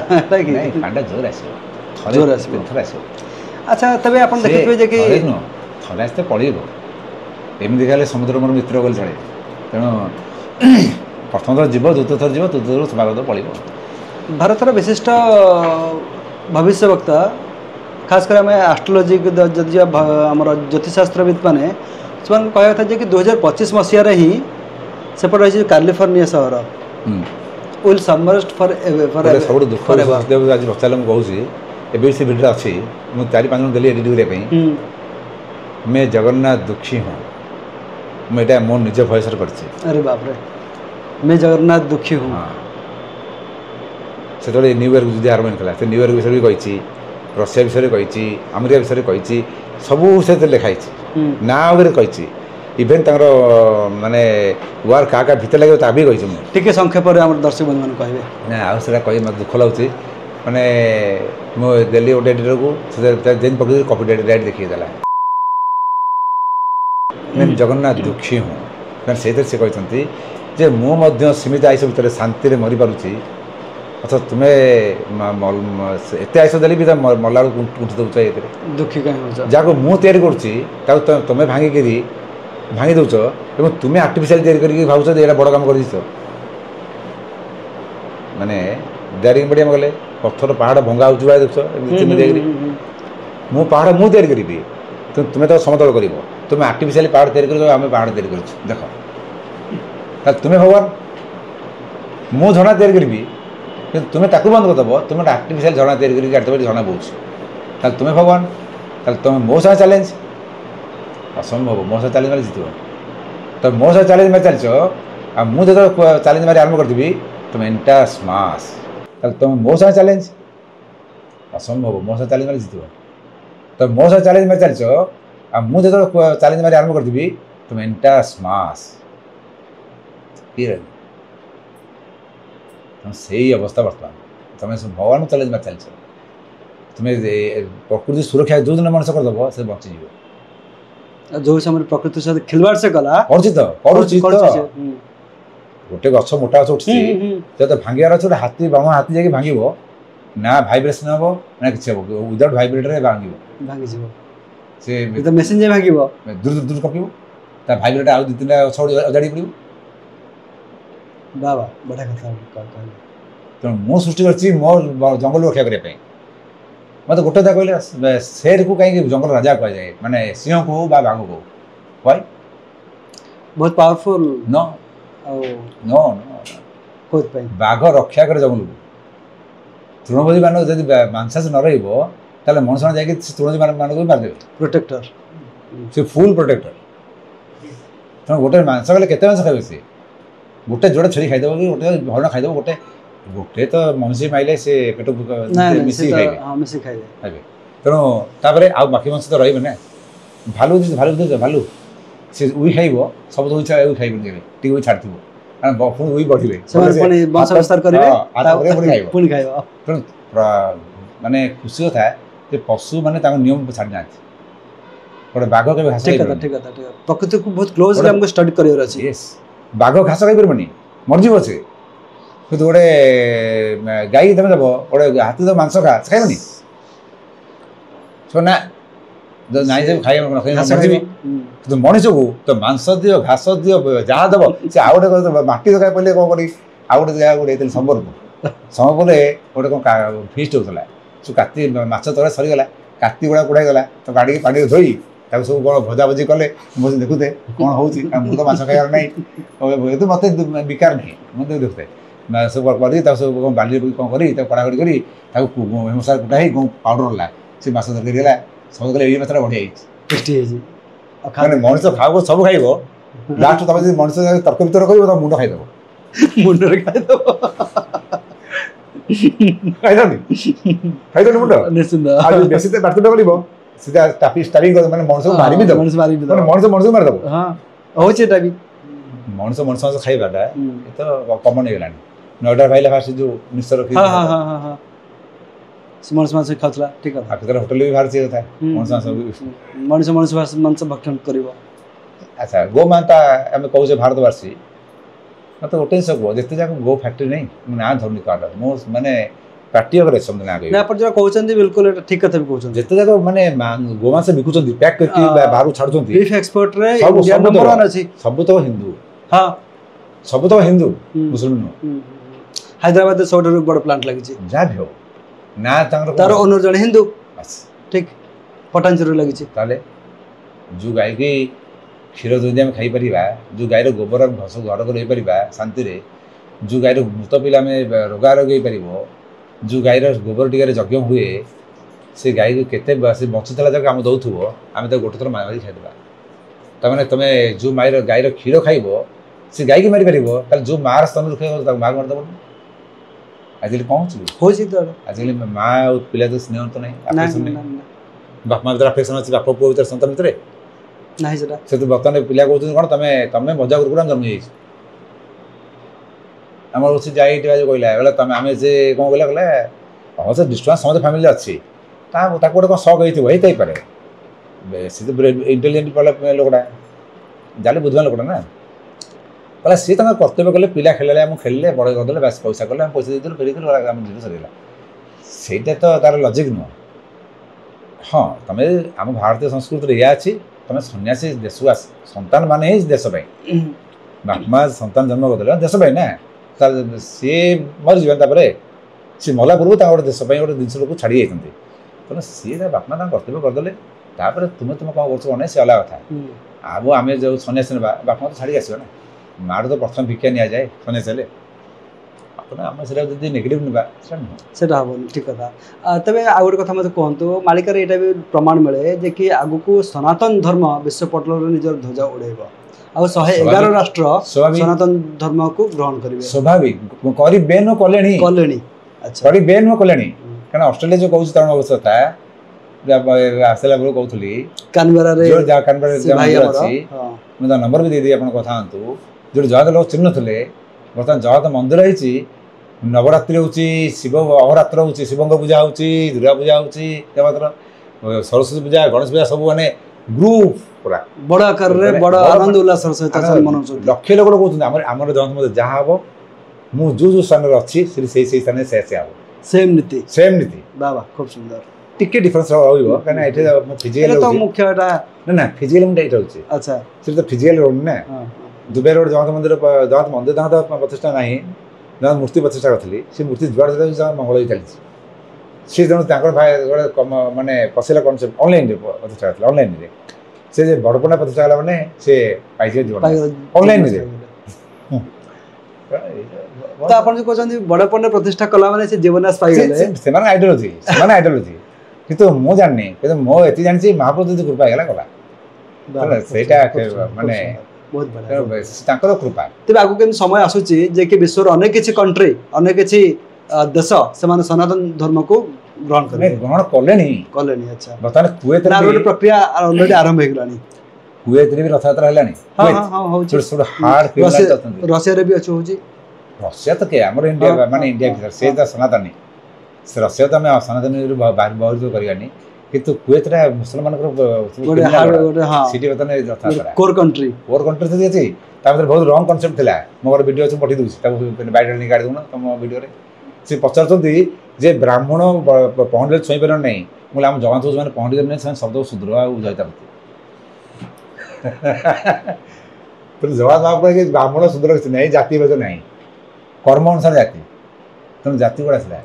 Speaker 2: ପାଣିଟା ଜୋର ଆସିବ ଥରେ ଆସିବ
Speaker 1: ଆଚ୍ଛା ତେବେ ଆପଣ ଦେଖିଥିବେ ଯେ କି
Speaker 2: ଥରେ ଆସିତେ ପଳେଇବ ଏମିତି ହେଲେ ସମୁଦ୍ର ମୋର ମିତ୍ର ବୋଲି ଚଳେ ତେଣୁ ପ୍ରଥମ ଥର ଯିବ ଦ୍ୱିତୀୟ ଥର ଯିବ ତୃତୀୟ ଥର ସ୍ୱାଗତ ପଳେଇବ
Speaker 1: ଭାରତର ବିଶିଷ୍ଟ ଭବିଷ୍ୟ ବକ୍ତା ଖାସ୍ କରି ଆମେ ଆଷ୍ଟ୍ରୋଲୋଜି ଯଦି ଆମର ଜ୍ୟୋତିଷଶାସ୍ତ୍ରବିତ୍ ମାନେ ସେମାନଙ୍କୁ କହିବା କଥା ଯେ କି 2025 ମସିହାରେ ହିଁ ସେପଟେ ରହିଛି କାଲିଫର୍ଣ୍ଣିଆ ସହର ୱିଲ୍ ସବମର୍ଜଡ୍ ଫର୍
Speaker 2: ସବୁଠୁ ଦୁଃଖ ଆଜି ପଚାରିଲେ ମୁଁ କହୁଛି ଏବେ ସେ ଭିଡ଼ିଓଟା ଅଛି ମୁଁ 4-5 ଜଣ ଦେଲି ଏଡ଼ିଟ୍ କରିବା ପାଇଁ ମେ ଜଗନ୍ନାଥ ଦୁଃଖୀ ହୁଁ ମୁଁ ଏଇଟା ମୋ ନିଜ ଭଏସରେ କରିଛି
Speaker 1: ଆରେ ବାପରେ ମେ ଜଗନ୍ନାଥ ଦୁଃଖୀ ହୁଁ
Speaker 2: ସେତେବେଳେ ନ୍ୟୁ ଇୟର୍କୁ ଯଦି ଆରମ୍ଭ ହେଇଥିଲା ସେ ନ୍ୟୁ ଇୟର୍କ ବିଷୟରେ ବି କହିଛି ରଷିଆ ବିଷୟରେ କହିଛି ଆମେରିକା ବିଷୟରେ କହିଛି ସବୁ ସେଥିରେ ଲେଖା ହେଇଛି ନା ଆଗରେ କହିଛି ଇଭେନ୍ ତାଙ୍କର ମାନେ ୱାର୍ କାହା କାହା ଭିତରେ ଲାଗିବ ତା ବି କହିଛି ମୁଁ
Speaker 1: ଟିକେ ସଂକ୍ଷେପରେ ଆମର ଦର୍ଶକ ବନ୍ଧୁମାନଙ୍କୁ କହିବେ ନା
Speaker 2: ଆଉ ସେଟା କହି ମୋତେ ଦୁଃଖ ଲାଗୁଛି ମାନେ ମୁଁ ଦେଲି ଗୋଟେ ଏଡ଼ିଟରକୁ ସେ ଯେମିତି ପକେଇ କପି ରାଇଟ୍ ଦେଖିକି ଦେଲା ଜଗନ୍ନାଥ ଦୁଃଖୀ ହୁଁ କାରଣ ସେଇଥିରେ ସେ କହିଛନ୍ତି ଯେ ମୁଁ ମଧ୍ୟ ସୀମିତ ଆୟୁଷ ଭିତରେ ଶାନ୍ତିରେ ମରିପାରୁଛି ଅଥଚ ତୁମେ ଏତେ ଆୟୁଷ ଦେଲେ ବି ମଲା ବେଳକୁ କୁଣ୍ଠି ଦେଉଛ ଏଥିରେ
Speaker 1: ଦୁଃଖୀ କାହିଁ ହେଉଛ
Speaker 2: ଯାହାକୁ ମୁଁ ତିଆରି କରୁଛି ତାକୁ ତୁମେ ଭାଙ୍ଗି ଦେଉଛ ଏବଂ ତୁମେ ଆର୍ଟିଫିସିଆଲ ତିଆରି କରିକି ଭାବୁଛ ଯେ ଏଇଟା ବଡ଼ କାମ କରିଛ ମାନେ ଡ୍ୟାରିଂ ପଡ଼ିଆ ଗଲେ ପଥର ପାହାଡ଼ ଭଙ୍ଗା ହେଉଛି ବା ଦେଖୁଛ ଏମିତି ମୁଁ ପାହାଡ଼ ମୁଁ ତିଆରି କରିବି ତୁମେ ତ ସମତଳ କରିବ ତୁମେ ଆର୍ଟିଫିସିଆଲି ପାହାଡ଼ ତିଆରି କରିଛ ଆମେ ପାହାଡ଼ ତିଆରି କରିଛୁ ଦେଖ ତାହେଲେ ତୁମେ ଭଗବାନ ମୁଁ ଝରଣା ତିଆରି କରିବି କିନ୍ତୁ ତୁମେ ତାକୁ ବନ୍ଦ କରିଦେବ ତୁମେ ଗୋଟେ ଆର୍ଟିଫିସିଆଲ ଝରଣା ତିଆରି କରିକି କାଟିଦେବ ଝରଣା ବହୁଛି ତାହେଲେ ତୁମେ ଭଗବାନ ତାହେଲେ ତୁମେ ମୋ ସାଙ୍ଗେ ଚ୍ୟାଲେଞ୍ଜ ଅସମ୍ଭବ ମୋ ସହ ଚ୍ୟାଲେଞ୍ଜ ମାରି ଜିତିବ ତ ମୋ ସହ ଚ୍ୟାଲେଞ୍ଜ ମାରି ଚାଲିଛ आ मु जो चैलेंज मारी आरंभ करदेवी तुम एंटा स्मास तुम मो साथ चैलेंज असंभव मो साथ चैलेंज मारी जीत तो मो साथ चैलेंज मारी चलछ आ मु जो चैलेंज मारी आरंभ करदेवी तुम एंटा स्मास तुम से अवस्था बर्तमान तुम भगवान चैलेंज मारी चलछ तुम्हें प्रकृति सुरक्षा जो दिन मनुष्य करदेव से बची जीव
Speaker 1: जो समय प्रकृति सहित खिलवाड़ से गला
Speaker 2: गोटे गछ मोटा गछ उठी जब भांगार अच्छे हाथी बाम हाथी जाकि भांग ना भाइब्रेसन हम ना कि विदाउट भाइब्रेटर भांग से
Speaker 1: मेसीन जे भांग
Speaker 2: दूर दूर कपिब भाइब्रेटर आउ 2-3 गछ अजाड़ी पड़ो
Speaker 1: बाबा बढ़िया कथा
Speaker 2: तेणु मु सृष्टि कर मो जंगल रक्षा करने मत गोटे था कहले शेर को कहीं जंगल राजा कह जाए माने सिंह को बाघ को व्हाई
Speaker 1: बहुत पावरफुल
Speaker 2: नो नो
Speaker 1: कोत पे
Speaker 2: बाघ रक्षा करे जंगल को तृणभोजी मान जब मांसास न रहिबो ताले मनुष्य जाके तृणभोजी मान को मार देबे
Speaker 1: प्रोटेक्टर
Speaker 2: से फुल प्रोटेक्टर तो गोटे मांस गले केते मांस खाइबे से गोटे जोड़े छड़ी खाइ देबो कि गोटे भरण खाइ देबो गोटे गोटे तो मनुष्य माइले से पेट मिसी खाइबे
Speaker 1: हां मिसी खाइबे
Speaker 2: तेणु तापरे आ बाकी मांस तो रहिबे ना भालू भालू से उई खाइबो सब तो इच्छा उई खाइबे देबे टी उई छाड़थिबो कारण पुणी उई बढ़िबे
Speaker 1: से पुणी वंश विस्तार करिवे
Speaker 2: तापरे
Speaker 1: पुणी खाइबो
Speaker 2: तेणु माने खुशी होता है जे पशु माने ताको नियम छाड़ जाती गोटे बाघ के घास
Speaker 1: ठीक है प्रकृति को बहुत क्लोजली हमको स्टडी करियर अछि
Speaker 2: यस बाघ घास खाइ परबनी मरजिबो से तो गोटे गाई तुम देव गोटे हाथी तो मांस खा खाइबनी ना नाई सब खाई तो मनीष को तो मांस दियो घास दियो जहाँ देव से आउ गोटे मटी दरकार पड़े कौन करी आउ गोटे जगह गोटे संबरपुर गोटे कौन फिस्ट होता सब काती माछ तले सरीगला काती गुड़ा कुड़ाईगला तो गाड़ी पानी धोई सब कौन भजा भजी कले मुझे देखुते कौन हो तो माछ खाइबार ना मत बिकार नहीं मत देखुते सब कर सब बाली कौन करी कड़ाकड़ी करी मसला कुटा ही पाउडर ला से माछ तरकारी है सब कले ये मात्रा बढ़िया मैंने मनुष्य खाओ सब खाइब लास्ट तुम जो मनुष्य तर्क वितर्क कर मुंड खाईदेव
Speaker 1: मुंड
Speaker 2: खाइदेव मुंड
Speaker 1: निश्चित
Speaker 2: बेसी बात सीधा स्टार्टिंग माने मनुष्य मारी भी दब मनुष्य मारिदेव
Speaker 1: हाँ होचे टाइप
Speaker 2: मनुष्य मनुष्य खाइबाटा ये तो कमन हो गलानी नोडा भाईला फास्ट जो मिक्सर रखी
Speaker 1: हां हां हां हां मनुष्य मांस खातला ठीक है
Speaker 2: आपके होटल भी बाहर से था
Speaker 1: मनुष्य मांस भक्षण करिवो
Speaker 2: अच्छा गो माता हम कहू भारतवासी मत गोटे सब जिते जाक गो फैक्ट्री नहीं ना धरनी कार्ड मो माने पार्टी अगर समझ ना गई
Speaker 1: ना पर जो कहउछन बिल्कुल ठीक कथा भी कहउछन
Speaker 2: जिते जाक माने गो मांस बिकुछन पैक करके बाहर छाडछन
Speaker 1: बीफ एक्सपोर्ट रे इंडिया नंबर 1 अछि
Speaker 2: सब तो हिंदू
Speaker 1: हां
Speaker 2: सब तो हिंदू मुस्लिम
Speaker 1: हैदराबाद सबठारु बड़ प्लांट लागि छी
Speaker 2: जा भी हो ना
Speaker 1: तार ओनर जने हिंदू ठीक पटांचर लागि छी
Speaker 2: ताले जो गाय के क्षीर दूध आम खाई परिबा जो गायर गोबर घस घर कर शांति रे जो गायर मृत पिला में रोगा रोग हो पार जो गायर गोबर टीके यज्ञ हुए से गाय को केते बचुला जगह आम दौथुब आम तो गोटे थर मारी खाईदे तमें तुम जो मायर गायर क्षीर खाइब से गाय की मारी पार जो मार स्तन रखे मार मारदेव आजिकल कौन आजिकल माँ और पिला तो स्नेह तो नहीं बाप माँ भर अफेक्शन अच्छी बाप पुओ भर सन्तान भितर से तो बर्तमान पिला कहते कौन तुम तुम मजा कर जन्म आम रोचे जाए जो कहला बोले तुम आम से कौन कहला कहले हाँ से डिस्टेंस समझ फैमिली अच्छी गोटे कौन शक होते पारे सी तो इंटेलिजेंट लोकटा जाले बुद्धवान लोकटा ना कहला सी कर्तव्य कले पिला खेल आम खेलिले बड़ करदे बास पैसा कले पैसा देदेलु फेरी आम जीवन सरीगला ସେଇଟା ତ ତାର ଲଜିକ୍ ନୁହଁ ହଁ ତୁମେ ଆମ ଭାରତୀୟ ସଂସ୍କୃତିରେ ଏଇଆ ଅଛି ତୁମେ ସନ୍ନ୍ୟାସୀ ଦେଶକୁ ଆସ ସନ୍ତାନ ମାନେ ହିଁ ଦେଶ ପାଇଁ ବାପା ମା ସନ୍ତାନ ଜନ୍ମ କରିଦେଲେ ଦେଶ ପାଇଁ ନା ସିଏ ମରିଯିବେ ତାପରେ ସିଏ ମଲା ପୂର୍ବରୁ ତାଙ୍କ ଗୋଟେ ଦେଶ ପାଇଁ ଗୋଟେ ଜିନିଷ ଲୋକ ଛାଡ଼ି ଯାଇଛନ୍ତି ତେଣୁ ସିଏ ତା ବାପା ମା ତାଙ୍କ କର୍ତ୍ତବ୍ୟ କରିଦେଲେ ତାପରେ ତୁମେ କ'ଣ କରୁଛ କ'ଣ ନାହିଁ ସେ ଅଲଗା କଥା ଆଉ ଆମେ ଯେଉଁ ସନ୍ନ୍ୟାସୀ ନେବା ବାପା ମା ତ ଛାଡ଼ିକି ଆସିବ ନା ମାଆଠୁ ତ ପ୍ରଥମେ ଭିକ୍ଷା ନିଆଯାଏ ସନ୍ନ୍ୟାସୀ ହେଲେ आम से नेगेटिव ना से
Speaker 1: हम ठीक कथा तेज आ गए कथा मत कहतु मालिकार यहाँ भी प्रमाण मिले जे कि आगु को सनातन धर्म विश्व पटल निजर ध्वजा उड़ेब ଆଉ 111 ରାଷ୍ଟ୍ର
Speaker 2: स्वाभाविक
Speaker 1: ସନାତନ ଧର୍ମକୁ ଗ୍ରହଣ କରିବେ
Speaker 2: स्वाभाविक କରିବେ ନ କଲେଣି
Speaker 1: କଲେଣି। ଆଚ୍ଛା
Speaker 2: କରିବେ ନ କଲେଣି କାରଣ ଅଷ୍ଟ୍ରେଲିଆ ଯୋଉ କହୁଛି ତରଣ ଅବସ୍ଥା ଆସିଲା ବେଳକୁ କହୁଥିଲି
Speaker 1: କାନବେରାରେ
Speaker 2: କାନବେରା
Speaker 1: ସେ ଭାଇ ଆମର
Speaker 2: ଅଛି
Speaker 1: ହଁ
Speaker 2: ମୁଁ ତା ନମ୍ବର ବି ଦେଇଦେବି ଆପଣ କଥା ହୁଅନ୍ତୁ ଯୋଉଠି ଜଗନ୍ନାଥ ଲୋକ ଚିହ୍ନ ଥିଲେ ବର୍ତ୍ତମାନ ଜଗନ୍ନାଥ ମନ୍ଦିର ହେଇଛି ନବରାତ୍ରି ହେଉଛି ଶିବ ଅହରାତ୍ର ହେଉଛି ଶିବଙ୍କ ପୂଜା ହେଉଛି ଦୁର୍ଗା ପୂଜା ହେଉଛି ଦେବତାର ସରସ୍ୱତୀ ପୂଜା ଗଣେଶ ପୂଜା ସବୁ ମାନେ ଗ୍ରୁପ ପୁରା
Speaker 1: ବଡ଼ ଆକାରରେ ବଡ଼ ଆନନ୍ଦ ଉଲ୍ଲାସର ସହିତ ମନାଉଛନ୍ତି।
Speaker 2: ଲକ୍ଷ ଲୋକ କହୁଛନ୍ତି ଆମର ଜଗନ୍ନାଥ ମନ୍ଦିର ଯାହା ହବ ମୁଁ ଯୋଉ ସ୍ଥାନରେ ଅଛି ସେଇ ସ୍ଥାନରେ ସେ ହବ
Speaker 1: ସେମ୍ ନୀତି ବାବା ଖୁବ୍ ସୁନ୍ଦର।
Speaker 2: ଟିକେ ଡିଫରେନ୍ସ ରହିବ କାହିଁକିନା ଏଠି ଫିଜିକାଲି
Speaker 1: ତ ମୁଖ୍ୟ ଏଟା
Speaker 2: ନା ଫିଜିକାଲି ମୁଁ ଏଇଟା ରହୁଛି
Speaker 1: ଆଚ୍ଛା
Speaker 2: ସେଠି ତ ଫିଜିକାଲି ରହୁନି ନା ଦୁବାଇରେ ଗୋଟେ ଜଗନ୍ନାଥ ମନ୍ଦିର ଜଗନ୍ନାଥ ପ୍ରତିଷ୍ଠା ନାହିଁ ଜଗନ୍ନାଥ ମୂର୍ତ୍ତି ପ୍ରତିଷ୍ଠା କରିଥିଲି ସେ ମୂର୍ତ୍ତି ଯୁଆଡ଼େ ମଙ୍ଗଳ ହେଇ ଚାଲିଛି ସେ ଜଣେ ତାଙ୍କର ଭାଇ ଗୋଟେ ମାନେ ପଶିଲା କନସେପ୍ଟ ଅନଲାଇନରେ ପ୍ରତିଷ୍ଠା କରିଥିଲେ ଅନଲାଇନରେ ସେ ଯେ ବଡ଼ପଣ୍ଡା ପ୍ରତିଷ୍ଠା ହେଲା ମାନେ ସେ ପାଇଯିବେ ଜୀବନ ଅନଲାଇନରେ।
Speaker 1: ତ ଆପଣ ଯୋଉ କହୁଛନ୍ତି ବଡ଼ପଣ୍ଡା ପ୍ରତିଷ୍ଠା କଲା ମାନେ ସେ ଜୀବନାଶ ପାଇଗଲେ
Speaker 2: ସେମାନେ ଆଇଡିଓଲୋଜି କିନ୍ତୁ ମୁଁ ଜାଣିନି କିନ୍ତୁ ମୁଁ ଏତିକି ଜାଣିଛି ମହାପ୍ରଭୁ ଯଦି କୃପା ହେଇଗଲା ଗଲା ସେଇଟା ମାନେ
Speaker 1: ବହୁତ ବଢ଼ିଆ
Speaker 2: ତାଙ୍କର କୃପା।
Speaker 1: ତେବେ ଆଗକୁ କେମିତି ସମୟ ଆସୁଛି ଯେ କି ବିଶ୍ୱର ଅନେକ କିଛି କଣ୍ଟ୍ରି ଅନେକ କିଛି ଦେଶ ସେମାନେ ସନାତନ ଧର୍ମକୁ ଗ୍ରହଣ
Speaker 2: କଲେଣି।
Speaker 1: ଆଚ୍ଛା
Speaker 2: ବର୍ତ୍ତମାନ କୁଏତରେ
Speaker 1: ଗୋଟେ ପ୍ରକ୍ରିୟା ଅଲରେଡି ଆରମ୍ଭ ହେଇଗଲାଣି
Speaker 2: କୁଏତରେ ବି ରଥଯାତ୍ରା ହେଲାଣି
Speaker 1: ରଷିଆରେ ବି ଅଛି ହଉଛି
Speaker 2: ରଷିଆ ତ କିଏ ଆମର ଇଣ୍ଡିଆ ମାନେ ଇଣ୍ଡିଆ ଭିତରେ ସେ ତ ସନାତନୀ ସେ ରଷିଆ ତ ଆମେ ସନାତନୀରୁ ବହୁତ କରିବାନି କିନ୍ତୁ କୁଏତଟା ମୁସଲମାନଙ୍କର ସେଠି ବର୍ତ୍ତମାନ ରଥଯାତ୍ରା
Speaker 1: କୋର କଣ୍ଟ୍ରି
Speaker 2: ଯଦି ଅଛି ତା ଭିତରେ ବହୁତ ରଙ୍ଗ କନସେପ୍ଟ ଥିଲା ମୋ ଗୋଟେ ଭିଡ଼ିଓ ଅଛି ପଠାଇ ଦେଉଛି ତାକୁ ବାଇଡଲ୍ ନେଇ କାଢ଼ି ଦେଉନ ତମ ଭିଡ଼ିଓରେ ସେ ପଚାରୁଛନ୍ତି ଯେ ବ୍ରାହ୍ମଣ ପହଣ୍ଡିରେ ଛୁଇଁପାରିବ ନାହିଁ ମୁଁ ଆମ ଜଗନ୍ନାଥ ଯେଉଁମାନେ ପହଣ୍ଡିରେ ନାହିଁ ସେମାନେ ଶବ୍ଦ ଶୁଦ୍ର ଆଉ ଯାଇଥାନ୍ତି ଜଗନ୍ନାଥ ମହାପ୍ରଭୁ ବ୍ରାହ୍ମଣ ଶୁଦ୍ର କିଛି ନାହିଁ ଜାତିଭେଦ ନାହିଁ କର୍ମ ଅନୁସାରେ ଜାତି ତେଣୁ ଜାତି ଗୁଡ଼ା ଆସିଲା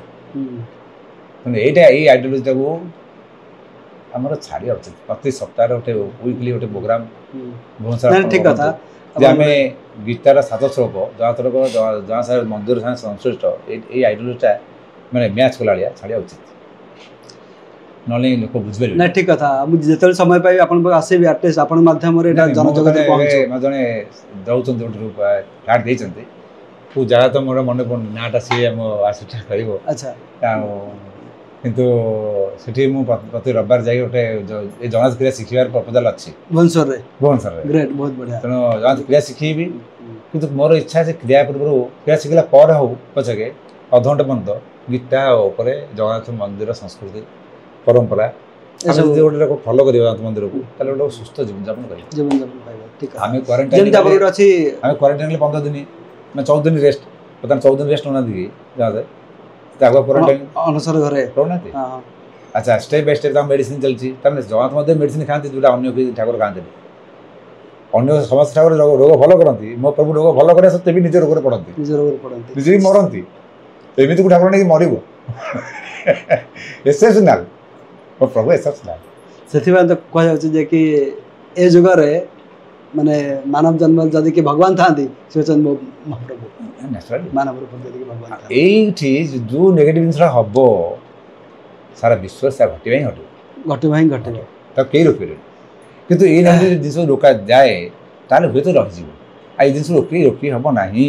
Speaker 2: ତେଣୁ ଏଇ ଆଇଡିଓଲୋଜିଟାକୁ ଆମର ଛାଡ଼ିବା ଉଚିତ। ପ୍ରତି ସପ୍ତାହରେ ଗୋଟେ ୱିକଲି ଗୋଟେ ପ୍ରୋଗ୍ରାମ
Speaker 1: ଠିକ୍ କଥା
Speaker 2: ଯେ ଆମେ ଗୀତାର 7 ଶ୍ଲୋକ ଜଗନ୍ନାଥ ମନ୍ଦିର ସାଙ୍ଗେ ସଂଶ୍ଳିଷ୍ଟ ଏଇ ଆଇଡିଓଲୋଜିଟା ମାନେ ମ୍ୟାଚ୍ କଲା ଭଳିଆ ଛାଡ଼ିବା ଉଚିତ ନହେଲେ ଲୋକ ବୁଝିପାରିବେ ନା।
Speaker 1: ଠିକ୍ କଥା ମୁଁ ଯେତେବେଳେ ସମୟ ପାଇବି ଆପଣଙ୍କ ଆସିବି ଆଟଲିଷ୍ଟ ଆପଣଙ୍କ ମାଧ୍ୟମରେ ଏଇଟା ଜନଜଗତରେ
Speaker 2: ଜଣେ ଦେଉଛନ୍ତି ଗୋଟେ ଫ୍ଲାଟ୍ ଦେଇଛନ୍ତି କେଉଁ ଜାଗା ତ ମୋର ମନେ ପଡ଼ୁନି ନାଁଟା ସିଏ ଆମ ଆସିଟା କରିବ।
Speaker 1: ଆଚ୍ଛା
Speaker 2: ଆଉ କିନ୍ତୁ ସେଠି ମୁଁ ପ୍ରତି ରବିବାର ଯାଇ ଗୋଟେ ଏ ଜଗନ୍ନାଥ କ୍ରିୟା ଶିଖିବାର ପ୍ରପୋଜାଲ ଅଛି ଭୁବନେଶ୍ୱରରେ
Speaker 1: ବହୁତ ବଢ଼ିଆ
Speaker 2: ତେଣୁ ଜଗନ୍ନାଥ କ୍ରିୟା ଶିଖେଇବି କିନ୍ତୁ ମୋର ଇଚ୍ଛା ଯେ କ୍ରିୟା ପୂର୍ବରୁ କ୍ରିୟା ଶିଖିଲା ପରେ ହଉ ପଛକେ ଅଧଘଣ୍ଟେ ପର୍ଯ୍ୟନ୍ତ ଗୀତା ଉପରେ ଜଗନ୍ନାଥ ମନ୍ଦିର ସଂସ୍କୃତି ପରମ୍ପରା ଆମେ ଯଦି ଗୋଟେ ଲୋକ ଫଲୋ କରିବା ଜଗନ୍ନାଥ ମନ୍ଦିରକୁ ତାହେଲେ ଗୋଟେ ସୁସ୍ଥ ଜୀବନଯାପନ କରିବା। ଆମେ କ୍ୱାରେଣ୍ଟାଇନ୍ରେ 15 ଦିନ ମାନେ 14 ଦିନ ରେଷ୍ଟ ବର୍ତ୍ତମାନ 14 ଦିନ ରେଷ୍ଟ ନେଉନାହାନ୍ତି କି ଜଗନ୍ନାଥ
Speaker 1: ଅନସର ଘରେ
Speaker 2: ରହୁନାହାନ୍ତି। ଆଚ୍ଛା ଷ୍ଟେପ୍ ବାଇ ଷ୍ଟେପ୍ ତାଙ୍କ ମେଡ଼ିସିନ ଚାଲିଛି ତାମାନେ ଜଗନ୍ନାଥ ମଧ୍ୟ ମେଡ଼ିସିନ ଖାଆନ୍ତି ଯେଉଁଟା ଅନ୍ୟ ଠାକୁର ଖାଆନ୍ତିନି। ଅନ୍ୟ ସମସ୍ତ ଠାକୁର ରୋଗ ଭଲ କରନ୍ତି ମୋ ପ୍ରଭୁ ରୋଗ ଭଲ କରିବା ସତ୍ତ୍ୱେ ବି ନିଜ ରୋଗରେ ପଡ଼ନ୍ତି ନିଜେ ବି ମରନ୍ତି ଏମିତି ଗୋଟେ ଠାକୁର ନେଇକି ମରିବ ଏକ୍ସେପସନାଲ ମୋ ପ୍ରଭୁ ଏକ୍ସେପସନାଲ।
Speaker 1: ସେଥିପାଇଁ ତ କୁହାଯାଉଛି ଯେ କି ଏ ଯୁଗରେ ମାନେ ମାନବ ଜନ୍ମ ଯଦି କି ଭଗବାନ ଥାଆନ୍ତି ସେ ହେଉଛନ୍ତି ମହାପ୍ରଭୁ ମାନବ ରୂପ ଯଦି କି ଭଗବାନ।
Speaker 2: ଏଇଠି ଯେଉଁ ନେଗେଟିଭ୍ ଜିନିଷଟା ହେବ ସାରା ବିଶ୍ୱରେ ସେଟା ଘଟିବ ତାକୁ କେହି ରୋକିପାରିବେନି କିନ୍ତୁ ଏଇ ନେଗେଟିଭ୍ ଜିନିଷ ରୋକାଯାଏ ତାହେଲେ ହୁଏତ ରହିଯିବ ଆଉ ଏଇ ଜିନିଷ ରୋକି ହେବ ନାହିଁ।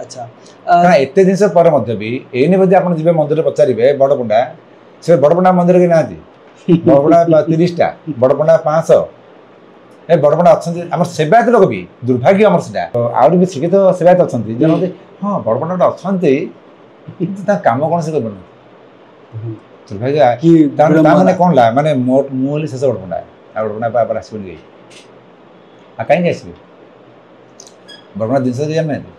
Speaker 1: ଆଚ୍ଛା
Speaker 2: କାରଣ ଏତେ ଜିନିଷ ପରେ ମଧ୍ୟ ବି ଏଇନେ ଯଦି ଆପଣ ଯିବେ ମନ୍ଦିରରେ ପଚାରିବେ ବଡ଼ପଣ୍ଡା ସେ ବଡ଼ପଣ୍ଡା ମନ୍ଦିର କେହି ନାହାନ୍ତି ବଡ଼ପଣ୍ଡା 30ଟା ବଡ଼ପଣ୍ଡା 500 ଏ ବଡ଼ପଣ୍ଡା ଅଛନ୍ତି ଆମର ସେବାୟତ ଲୋକ ବି ଦୁର୍ଭାଗ୍ୟ ଆମର ସେଟା ଆହୁରି ବି ଶିକ୍ଷିତ ସେବାୟତ ଅଛନ୍ତି ଯେମିତି ହଁ ବଡ଼ପଣ୍ଡା ଅଛନ୍ତି କିନ୍ତୁ ତା କାମ କ'ଣ ସେ କରିପାରୁନାହାନ୍ତି ଦୁର୍ଭାଗ୍ୟ ତାମାନେ କ'ଣ ହେଲା ମାନେ ମୁଁ ହେଲି ଶେଷ ବଡ଼ପଣ୍ଡା ଆଉ ବଡ଼ପଣ୍ଡା ଆସିବନି କେହି ଆଉ କାହିଁକି ଆସିବେ ବଡ଼ପଣ୍ଡା ଜିନିଷ ଦେଇ ଜାଣିନାହାନ୍ତି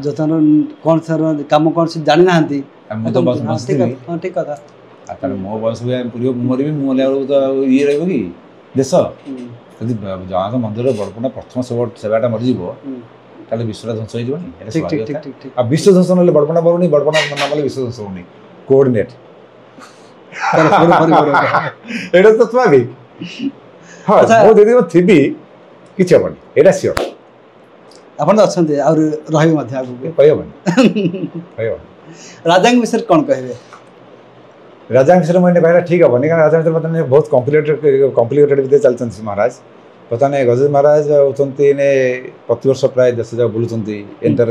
Speaker 1: ଯତ୍ନ କ'ଣ କାମ କ'ଣ ସେ ଜାଣିନାହାନ୍ତି।
Speaker 2: ମୁଁ ତ
Speaker 1: ଠିକ୍ କଥା
Speaker 2: ଆଉ ତାହେଲେ ମୋ ବୟସ ବି ପୂର୍ବ ମୁଁ ମରିବି ମୁଁ ମରିଲା ବେଳକୁ ତ ଇଏ ରହିବ କି ଦେଶ ଯଦି ଜଗନ୍ନାଥ ମନ୍ଦିରରେ ବଡ଼ପଣ୍ଡା ପ୍ରଥମ ସେବାଟା ମରିଯିବ ତାହେଲେ ବିଶ୍ୱଟା ଧ୍ୱଂସ ହେଇଯିବନି ଆଉ ବିଶ୍ୱ ଧ୍ୱଂସ ନହେଲେ ବଡ଼ପଣ୍ଡା ମରୁନି ବଡ଼ପଣ୍ଡା ନ ମଲେ ବିଶ୍ୱ ଧ୍ୱଂସ ହେଉନି କୋଅର୍ଡିନେଟ୍ ଏଇଟା ତ ସ୍ୱାଭାବିକ। ହଁ ମୁଁ ଯଦି ଥିବି କିଛି ହେବନି ଏଇଟା ସିଓର
Speaker 1: ଆପଣ ତ ଅଛନ୍ତି ଆହୁରି ରହିବେ ମଧ୍ୟ ଆଗକୁ
Speaker 2: କହିହେବନି
Speaker 1: ରାଜାଙ୍କ ବିଷୟରେ କ'ଣ କହିବେ?
Speaker 2: ରାଜାଙ୍କ ବିଷୟରେ ମୁଁ ଏଇଟା କହିଲା ଠିକ୍ ହେବନି କାରଣ ରାଜା ଭିତରେ ବର୍ତ୍ତମାନ ବହୁତ କମ୍ପ୍ଲିକେଟେଡ୍ ଭିତରେ ଚାଲିଛନ୍ତି ମହାରାଜ ବର୍ତ୍ତମାନ ଗଜେନ୍ଦ୍ର ମହାରାଜ ହେଉଛନ୍ତି ଏନେ ପ୍ରତିବର୍ଷ ପ୍ରାୟ ଦେଶ ଯାକ ବୁଲୁଛନ୍ତି ଏଣ୍ଟର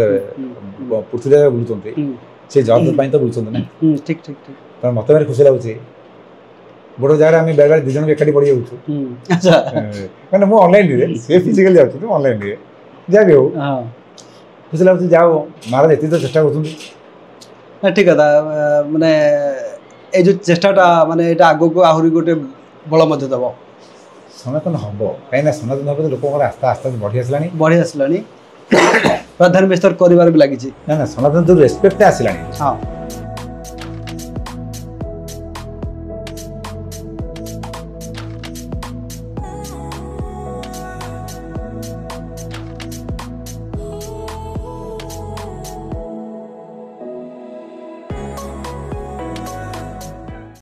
Speaker 2: ପୃଥିବୀ ଯାକ ବୁଲୁଛନ୍ତି ସେ ଜବ୍ ପାଇଁ ତ ବୁଲୁଛନ୍ତି ନା।
Speaker 1: ଠିକ୍ ଠିକ୍ ଠିକ୍।
Speaker 2: ତେଣୁ ମୋତେ ଭାରି ଖୁସି ଲାଗୁଛି ଗୋଟେ ଜାଗାରେ ଆମେ ବେଳେବେଳେ ଦୁଇ ଜଣ ଏକାଠି ପଡ଼ି ଯାଉଛୁ।
Speaker 1: ଆଚ୍ଛା
Speaker 2: ମାନେ ମୁଁ ଅନଲାଇନ୍ରେ ସେ ଫିଜିକାଲି ଯାଉଛନ୍ତି ମୁଁ ଅନଲାଇନ୍ରେ ଯାହା ବି ହଉ ଖୁସି ଲାଗୁଛି ଯାହା ହଉ ମହାରାଜ ଏତିକି ତ ଚେଷ୍ଟା କରୁଛନ୍ତି।
Speaker 1: ନା ଠିକ୍ କଥା ମାନେ ଏଇ ଯେଉଁ ଚେଷ୍ଟାଟା ମାନେ ଏଇଟା ଆଗକୁ ଆହୁରି ଗୋଟେ ବଳ ମଧ୍ୟ ଦେବ।
Speaker 2: ସନାତନ ହେବ କାହିଁକିନା ସନାତନ ହେବ ଲୋକଙ୍କର ଆସ୍ଥା ଆସ୍ତେ ଆସ୍ତେ ବଢ଼ି
Speaker 1: ଆସିଲାଣି ପ୍ରାଧାନ୍ୟ ବିସ୍ତାର କରିବାର ବି ଲାଗିଛି।
Speaker 2: ନା ସନାତନ ଯେଉଁ ରେସ୍ପେକ୍ଟଟା ଆସିଲାଣି
Speaker 1: ହଁ